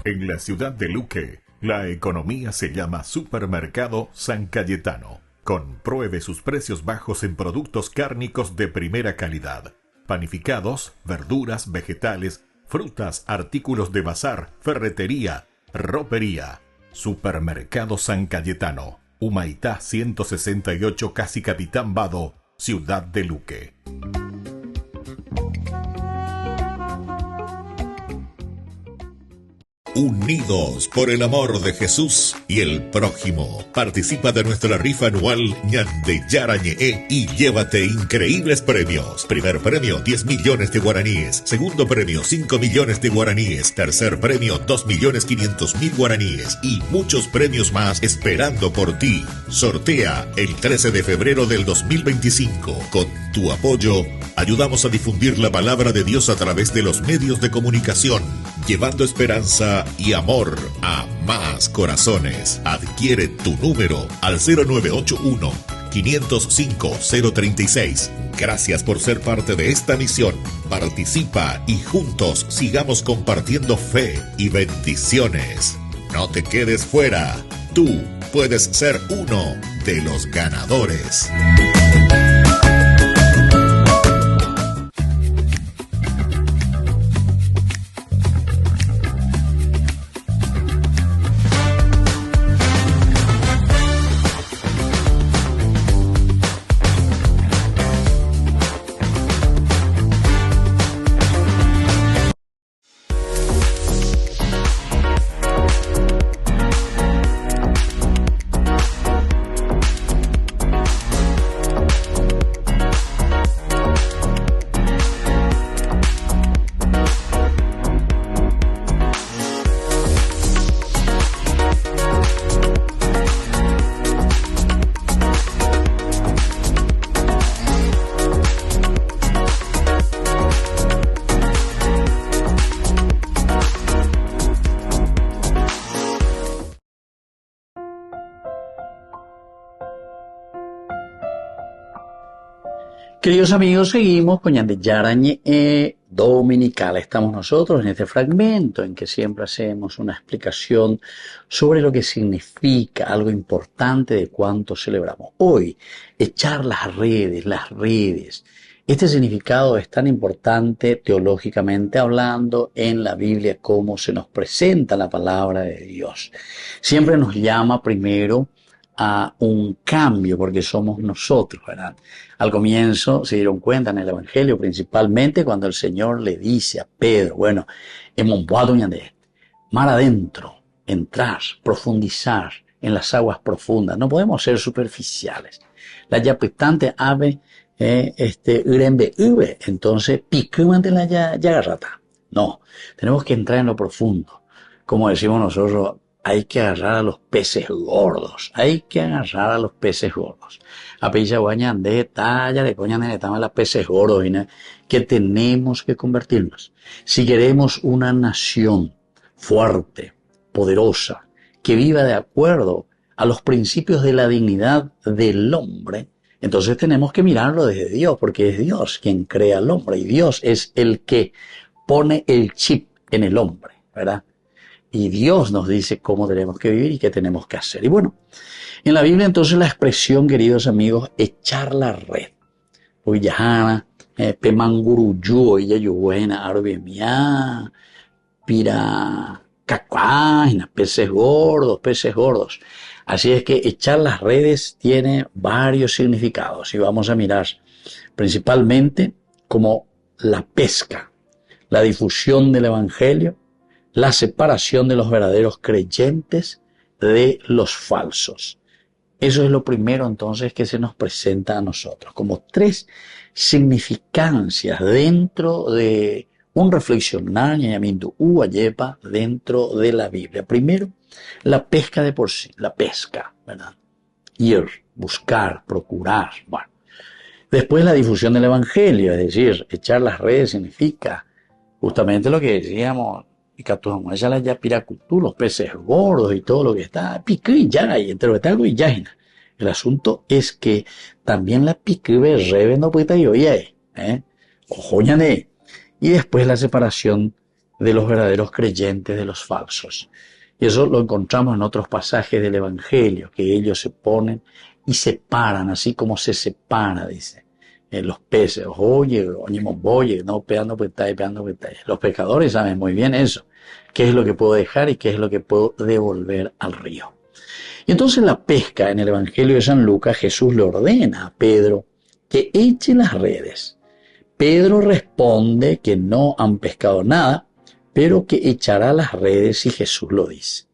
Speaker 1: En la ciudad de Luque, la economía se llama Supermercado San Cayetano. Compruebe sus precios bajos en productos cárnicos de primera calidad. Panificados, verduras, vegetales, frutas, artículos de bazar, ferretería, ropería. Supermercado San Cayetano, Humaitá 168, casi Capitán Vado, ciudad de Luque. Unidos por el amor de Jesús y el prójimo. Participa de nuestra rifa anual Ñande Yarañe y llévate increíbles premios. Primer premio 10 millones de guaraníes. Segundo premio 5 millones de guaraníes. Tercer premio 2.500.000 guaraníes. Y muchos premios más esperando por ti. Sortea el 13 de febrero del 2025. Con tu apoyo, ayudamos a difundir la palabra de Dios a través de los medios de comunicación, llevando esperanza y amor a más corazones. Adquiere tu número al 0981 505 036. Gracias por ser parte de esta misión. Participa y juntos sigamos compartiendo fe y bendiciones. No te quedes fuera. Tú puedes ser uno de los ganadores.
Speaker 3: Queridos amigos, seguimos con Ñande Yarañe Dominical. Estamos nosotros en este fragmento en que siempre hacemos una explicación sobre lo que significa algo importante de cuánto celebramos. Hoy, echar las redes. Este significado es tan importante teológicamente hablando en la Biblia como se nos presenta la palabra de Dios. Siempre nos llama primero a un cambio porque somos nosotros, ¿verdad? Al comienzo se dieron cuenta en el Evangelio, principalmente cuando el Señor le dice a Pedro, bueno, hemos mar adentro, entrar, profundizar en las aguas profundas. No podemos ser superficiales. La yapetante ave entonces picumante la yagarrata. No, tenemos que entrar en lo profundo. Como decimos nosotros, hay que agarrar a los peces gordos. Hay que agarrar a los peces gordos. A pecha guañan de talla de coña de las peces gordos, ¿no? Que tenemos que convertirnos. Si queremos una nación fuerte, poderosa, que viva de acuerdo a los principios de la dignidad del hombre, entonces tenemos que mirarlo desde Dios, porque es Dios quien crea al hombre y Dios es el que pone el chip en el hombre, ¿verdad? Y Dios nos dice cómo tenemos que vivir y qué tenemos que hacer. Y bueno, en la Biblia entonces la expresión, queridos amigos, echar la red. Uyahana, pemanguruyu, ella yubuena, arbemia, pira, cacuáina, peces gordos. Así es que echar las redes tiene varios significados y vamos a mirar principalmente como la pesca, la difusión del evangelio, la separación de los verdaderos creyentes de los falsos. Eso es lo primero entonces que se nos presenta a nosotros, como tres significancias dentro de un reflexionar dentro de la Biblia. Primero, la pesca de por sí, la pesca, ¿verdad? Ir, buscar, procurar, bueno. Después la difusión del evangelio, es decir, echar las redes significa justamente lo que decíamos, los peces gordos y todo lo que está, piqui ya, y entre lo que está y ya. El asunto es que también la piqui revendo puesta y oye, ojoñane. Y después la separación de los verdaderos creyentes de los falsos. Y eso lo encontramos en otros pasajes del evangelio, que ellos se ponen y separan, así como se separa, dice. Los peces, oye, no peando puesta. Los pecadores saben muy bien eso, qué es lo que puedo dejar y qué es lo que puedo devolver al río. Y entonces la pesca en el Evangelio de San Lucas, Jesús le ordena a Pedro que eche las redes. Pedro responde que no han pescado nada, pero que echará las redes si Jesús lo dice.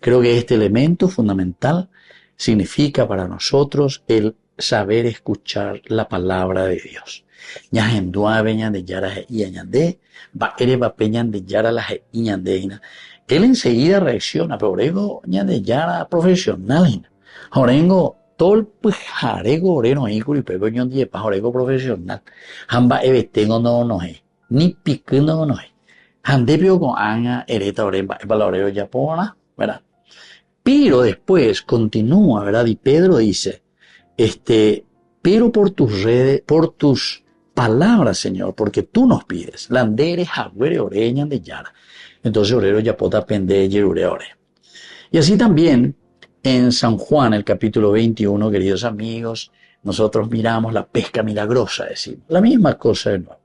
Speaker 3: Creo que este elemento fundamental significa para nosotros el saber escuchar la palabra de Dios. Él enseguida reacciona, pero orego de yara profesional. Orengo todo el pujarego oreno y curipego ñon die pa orego profesional. Hamba ebetengo no es, ni picundo no es. Handepio con anga ereta oremba valoreo ya pona, ¿verdad? Pero después continúa, ¿verdad? Y Pedro dice, pero por tus redes, por tus palabras, Señor, porque tú nos pides, landere jagüere oreñan de yara. Entonces orero ya pota pende yerure ore. Y así también en San Juan, el capítulo 21, queridos amigos, nosotros miramos la pesca milagrosa, decimos, la misma cosa de nuevo.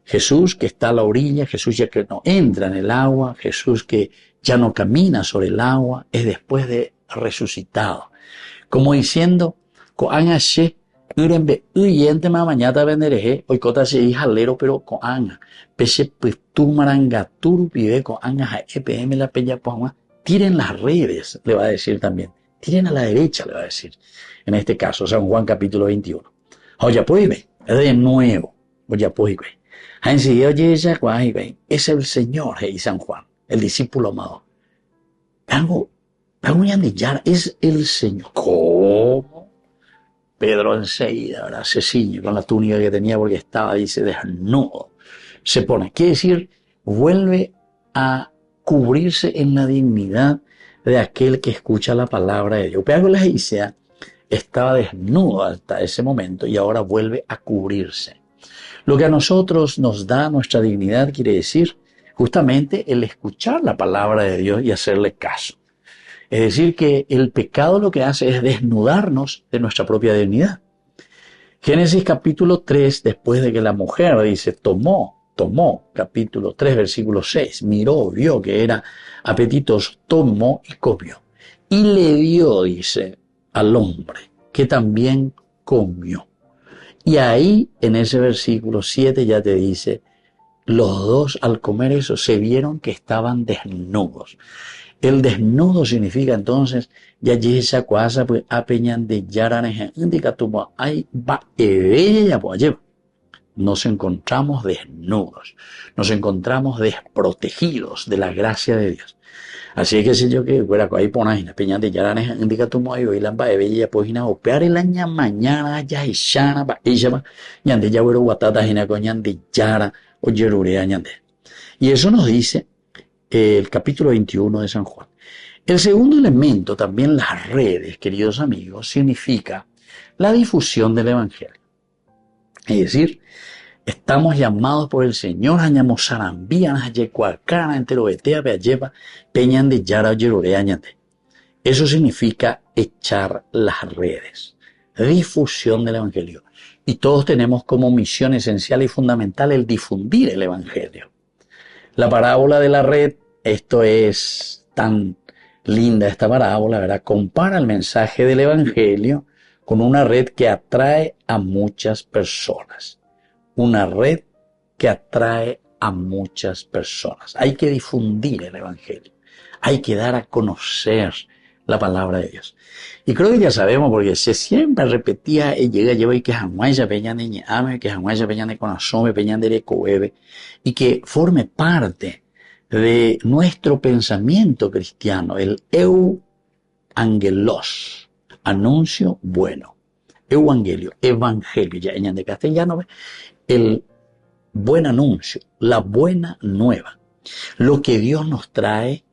Speaker 3: Jesús que está a la orilla, Jesús ya que no entra en el agua, Jesús que ya no camina sobre el agua, es después de resucitado. Como diciendo, coanashe, urembe, uyente mañata vendereje, oikota se hijalero, pero coanga, pese pues tu marangaturu pibe coanga, EPM la peña ponga, tiren las redes, le va a decir también, tiren a la derecha, le va a decir. En este caso, San Juan capítulo 21. Oye, pues, de nuevo, oye, pues, enseguida oye ella, es el Señor, San Juan, el discípulo amado. Es el Señor. ¿Cómo? Pedro enseguida, ¿verdad? Se ciñe con la túnica que tenía porque estaba, dice, desnudo. Se pone, quiere decir, vuelve a cubrirse en la dignidad de aquel que escucha la palabra de Dios. Pedro les dice, estaba desnudo hasta ese momento y ahora vuelve a cubrirse. Lo que a nosotros nos da nuestra dignidad quiere decir justamente el escuchar la palabra de Dios y hacerle caso. Es decir, que el pecado lo que hace es desnudarnos de nuestra propia dignidad. Génesis capítulo 3, después de que la mujer dice, tomó, capítulo 3, versículo 6, miró, vio que era apetitoso, tomó y comió. Y le dio, dice, al hombre, que también comió. Y ahí, en ese versículo 7 ya te dice, los dos al comer eso se vieron que estaban desnudos. El desnudo significa entonces, ya esa cosa pues apeñan de yaraneja indica tu ahí va ya pues nos encontramos desnudos, nos encontramos desprotegidos de la gracia de Dios. Así que si yo que fuera ahí pones la peña de yarane indica tu moyo y la va bella pues ina opear el año mañana ya y shana ba ella va ñande ya güero guatata ina coñan de yara o yerurea ñande. Y eso nos dice el capítulo 21 de San Juan. El segundo elemento, también las redes, queridos amigos, significa la difusión del evangelio. Es decir, estamos llamados por el Señor, añamos sarambían, ayecuacana, enterobetea, pealleva, peñan de yara, yerorea, ñande. Eso significa echar las redes, difusión del evangelio. Y todos tenemos como misión esencial y fundamental el difundir el evangelio. La parábola de la red, esto es tan linda esta parábola, ¿verdad? Compara el mensaje del evangelio con una red que atrae a muchas personas. Una red que atrae a muchas personas. Hay que difundir el evangelio. Hay que dar a conocer la palabra de Dios. Y creo que ya sabemos, porque se siempre repetía, lleva y que jamás ya peñan de ñame, que jamás ya peñan de corazón, peñan de recoebe, y que forme parte de nuestro pensamiento cristiano, el euangelos, anuncio bueno, evangelio, ya en de castellano, el buen anuncio, la buena nueva, lo que Dios nos trae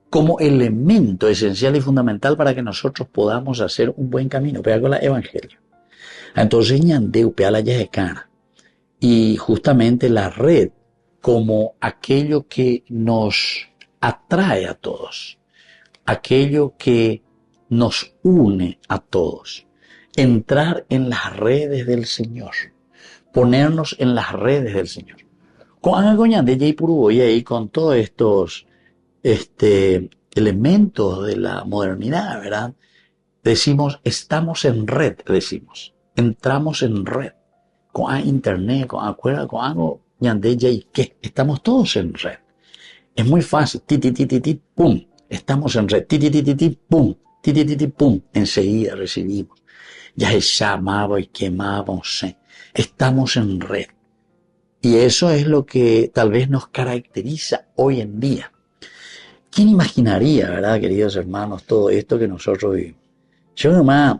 Speaker 3: como elemento esencial y fundamental para que nosotros podamos hacer un buen camino, pega con el evangelio. Entonces ñandeu, pega la yajecana, y justamente la red como aquello que nos atrae a todos, aquello que nos une a todos, entrar en las redes del Señor, ponernos en las redes del Señor. Con Angoñandella y Puruboya y con todos estos elementos de la modernidad, ¿verdad? Decimos, estamos en red, decimos, entramos en red, con internet, con acuerdo, con algo, ñandella y qué, estamos todos en red. Es muy fácil, pum, estamos en red, pum, pum, enseguida recibimos. Ya es llamado y quemado, estamos en red. Y eso es lo que tal vez nos caracteriza hoy en día. ¿Quién imaginaría, verdad, queridos hermanos, todo esto que nosotros vivimos? Yo nomás,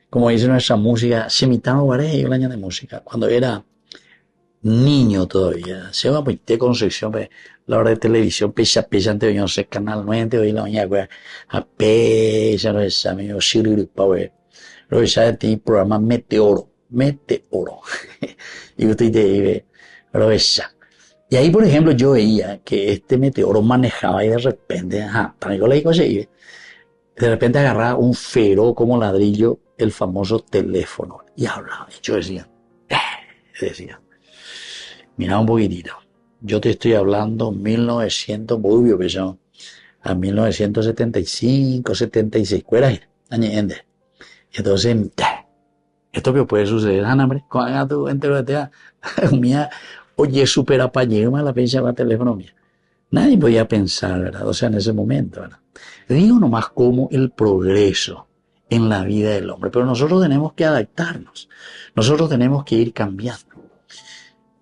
Speaker 3: como dice nuestra música, semitano varé el año de música, cuando era niño todavía, se va a poner Concepción, la hora de televisión, pecha, ante no sé, canal 9, hoy la mañana, a pecha, no sé, amigo, Siri, Power, lo que ya tiene programa Meteoro, y usted dice, lo esa. Y ahí, por ejemplo, yo veía que este meteoro manejaba y de repente, de repente agarraba un fero como ladrillo, el famoso teléfono, y hablaba. Y yo decía, mira un poquitito, yo te estoy hablando 1900, muy obvio que yo, a 1975, 76, ¿cuál es? Añende. Y entonces, esto que puede suceder, hambre, con haga tu entero de mía, oye, supera pañema la fecha va teléfono mía. Nadie podía pensar, ¿verdad? O sea, en ese momento, ¿verdad? Digo nomás como el progreso en la vida del hombre, pero nosotros tenemos que adaptarnos, nosotros tenemos que ir cambiando.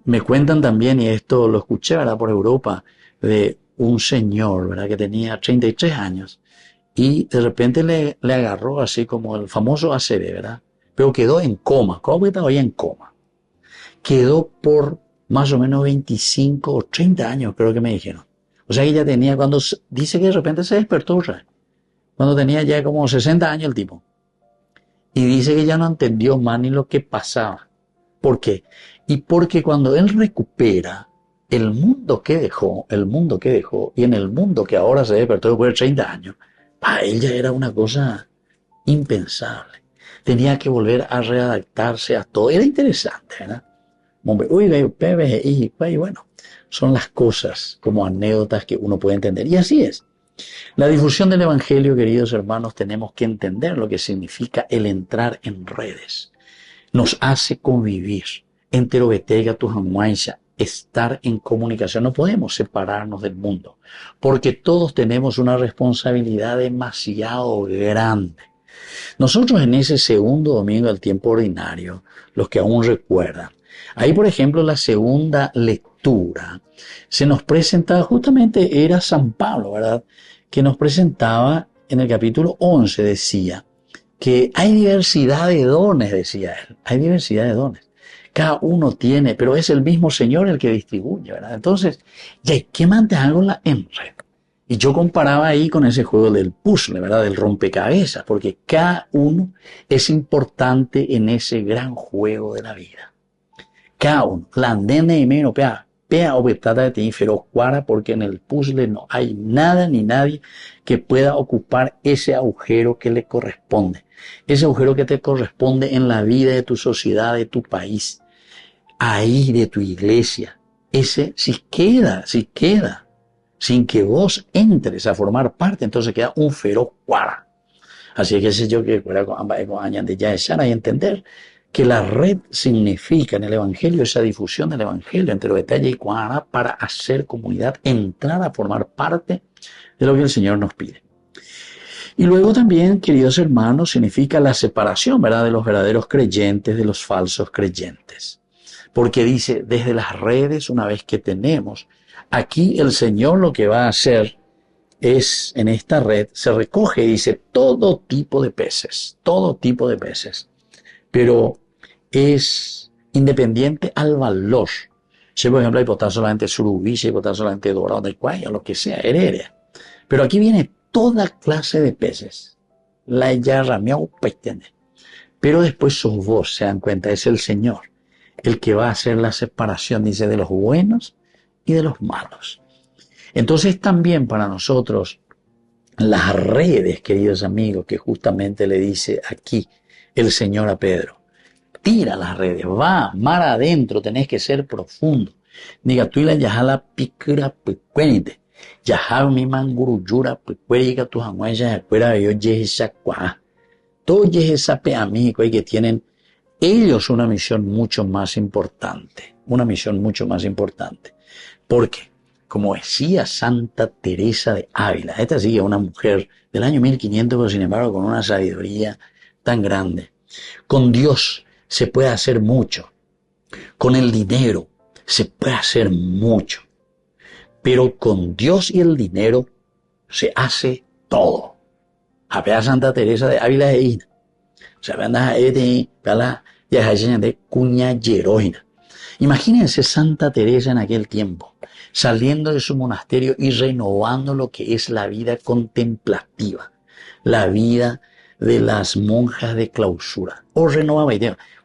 Speaker 3: Me cuentan también, y esto lo escuché, ¿verdad?, por Europa, de un señor, ¿verdad?, que tenía 33 años, y de repente le agarró así como el famoso ACV, ¿verdad? Pero quedó en coma. ¿Cómo estaba ahí en coma? Quedó por más o menos 25 o 30 años, creo que me dijeron. O sea que ya tenía, cuando dice que de repente se despertó, ¿sabes? Cuando tenía ya como 60 años el tipo. Y dice que ya no entendió más ni lo que pasaba. ¿Por qué? Y porque cuando él recupera el mundo que dejó, y en el mundo que ahora se despertó después de 30 años, para él ya era una cosa impensable. Tenía que volver a readaptarse a todo. Era interesante, ¿verdad? Y bueno, son las cosas como anécdotas que uno puede entender. Y así es. La difusión del evangelio, queridos hermanos, tenemos que entender lo que significa el entrar en redes. Nos hace convivir. Entero betega tu jamuaisa, estar en comunicación. No podemos separarnos del mundo, porque todos tenemos una responsabilidad demasiado grande. Nosotros en ese segundo domingo del tiempo ordinario, los que aún recuerdan, Ahí, por ejemplo, la segunda lectura se nos presentaba, justamente era San Pablo, ¿verdad? Que nos presentaba en el capítulo 11, decía que hay diversidad de dones, decía él, hay diversidad de dones. Cada uno tiene, pero es el mismo Señor el que distribuye, ¿verdad? Entonces, ya hay que mantenerla en red. Y yo comparaba ahí con ese juego del puzzle, ¿verdad? Del rompecabezas, porque cada uno es importante en ese gran juego de la vida. Cada uno. La nene y menos, pea o trata de ti, pero cuara, porque en el puzzle no hay nada ni nadie que pueda ocupar ese agujero que le corresponde. Ese agujero que te corresponde en la vida de tu sociedad, de tu país, ahí de tu iglesia. Ese si queda, sin que vos entres a formar parte, entonces queda un feroz cuara. Así que ese yo que fuera con años de ya echar y entender que la red significa en el Evangelio esa difusión del Evangelio entre los detalles y cuara para hacer comunidad, entrar a formar parte de lo que el Señor nos pide. Y luego también, queridos hermanos, significa la separación, ¿verdad?, de los verdaderos creyentes de los falsos creyentes. Porque dice, desde las redes, una vez que tenemos, aquí el Señor lo que va a hacer es, en esta red, se recoge, dice, todo tipo de peces, pero es independiente al valor. Si, por ejemplo, hay botar solamente surubí, si hay botar solamente dorado de cuello, lo que sea, heredia. Pero aquí viene toda clase de peces. La yarramiao petene. Pero después sus vos se dan cuenta, es el Señor el que va a hacer la separación, dice, de los buenos y de los malos. Entonces también para nosotros las redes, queridos amigos, que justamente le dice aquí el Señor a Pedro, tira las redes, va, mar adentro, tenés que ser profundo. Diga, tú y la yajala picra pecuenite, yajal mi manguruyura pecuérica, tus amuellas de afuera de yo yesa cuá. Todos yesa pe amigos que tienen ellos una misión mucho más importante, porque, como decía Santa Teresa de Ávila, esta sí es una mujer del año 1500, pero sin embargo con una sabiduría tan grande. Con Dios se puede hacer mucho, con el dinero se puede hacer mucho, pero con Dios y el dinero se hace todo. A ver Santa Teresa de Ávila de Ina, o sea, de cuña yeroina. Imagínense Santa Teresa en aquel tiempo, saliendo de su monasterio y renovando lo que es la vida contemplativa, la vida de las monjas de clausura. O renovaba,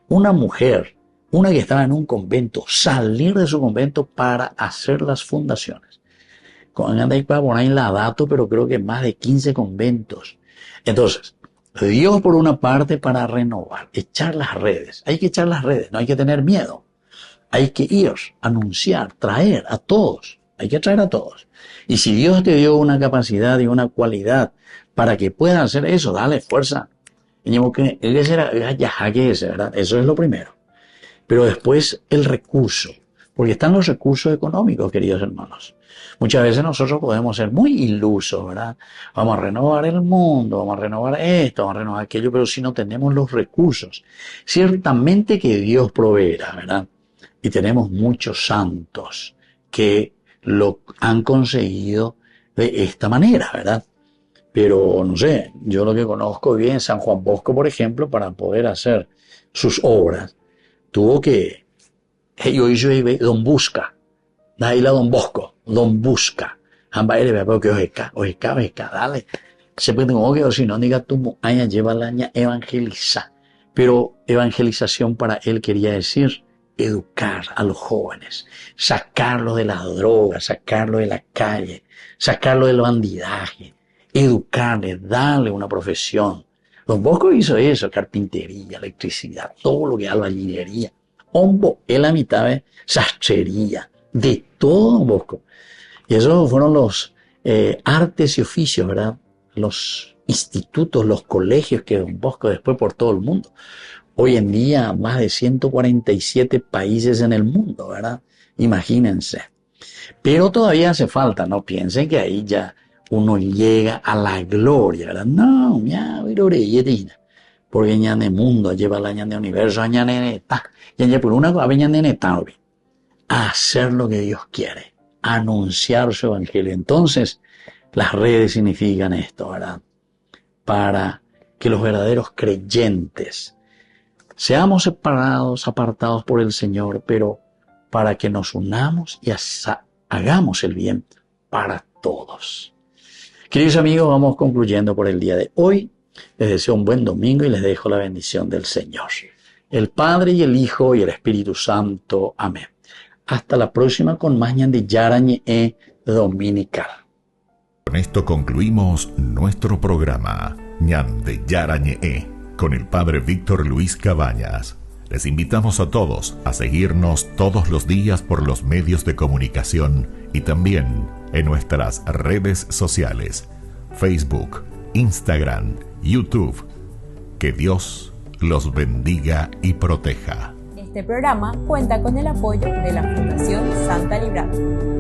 Speaker 3: una mujer, una que estaba en un convento, salir de su convento para hacer las fundaciones. Con ahí la dato, pero creo que más de 15 conventos. Entonces, Dios por una parte para renovar, echar las redes. Hay que echar las redes, no hay que tener miedo. Hay que ir, anunciar, traer a todos. Hay que traer a todos. Y si Dios te dio una capacidad y una cualidad para que puedas hacer eso, dale fuerza. ¿Verdad? Eso es lo primero. Pero después el recurso. Porque están los recursos económicos, queridos hermanos. Muchas veces nosotros podemos ser muy ilusos, ¿verdad? Vamos a renovar el mundo, vamos a renovar esto, vamos a renovar aquello, pero si no tenemos los recursos, ciertamente que Dios proveerá, ¿verdad? Y tenemos muchos santos que lo han conseguido de esta manera, ¿verdad? Pero, no sé, yo lo que conozco bien, San Juan Bosco, por ejemplo, para poder hacer sus obras, tuvo que, yo hice Don Busca, ahí la Don Bosco, Don Busca, ambas eres, pero que ojeca, dale, se puede que o si no, diga tú, aña, lleva la aña, evangeliza, pero evangelización para él quería decir educar a los jóvenes, sacarlos de las drogas, sacarlos de la calle, sacarlos del bandidaje, educarles, darle una profesión. Don Bosco hizo eso, carpintería, electricidad, todo lo que albañilería. Hombo, él a mitad de sastrería, de todo Don Bosco. Y esos fueron los artes y oficios, ¿verdad? Los institutos, los colegios que Don Bosco después por todo el mundo. Hoy en día, más de 147 países en el mundo, ¿verdad? Imagínense. Pero todavía hace falta, no piensen que ahí ya uno llega a la gloria, ¿verdad? No, porque ñane mundo lleva la ñane universo, ñane neta, ñane por una cosa, ñane neta, a hacer lo que Dios quiere, anunciar su evangelio. Entonces, las redes significan esto, ¿verdad? Para que los verdaderos creyentes seamos separados, apartados por el Señor, pero para que nos unamos y hagamos el bien para todos. Queridos amigos, vamos concluyendo por el día de hoy. Les deseo un buen domingo y les dejo la bendición del Señor. El Padre y el Hijo y el Espíritu Santo. Amén. Hasta la próxima con más Ñan de Yarañe Dominical.
Speaker 1: Con esto concluimos nuestro programa Ñan de Yarañe con el Padre Víctor Luis Cabañas. Les invitamos a todos a seguirnos todos los días por los medios de comunicación y también en nuestras redes sociales, Facebook, Instagram, YouTube. Que Dios los bendiga y proteja.
Speaker 2: Este programa cuenta con el apoyo de la Fundación Santa Librada.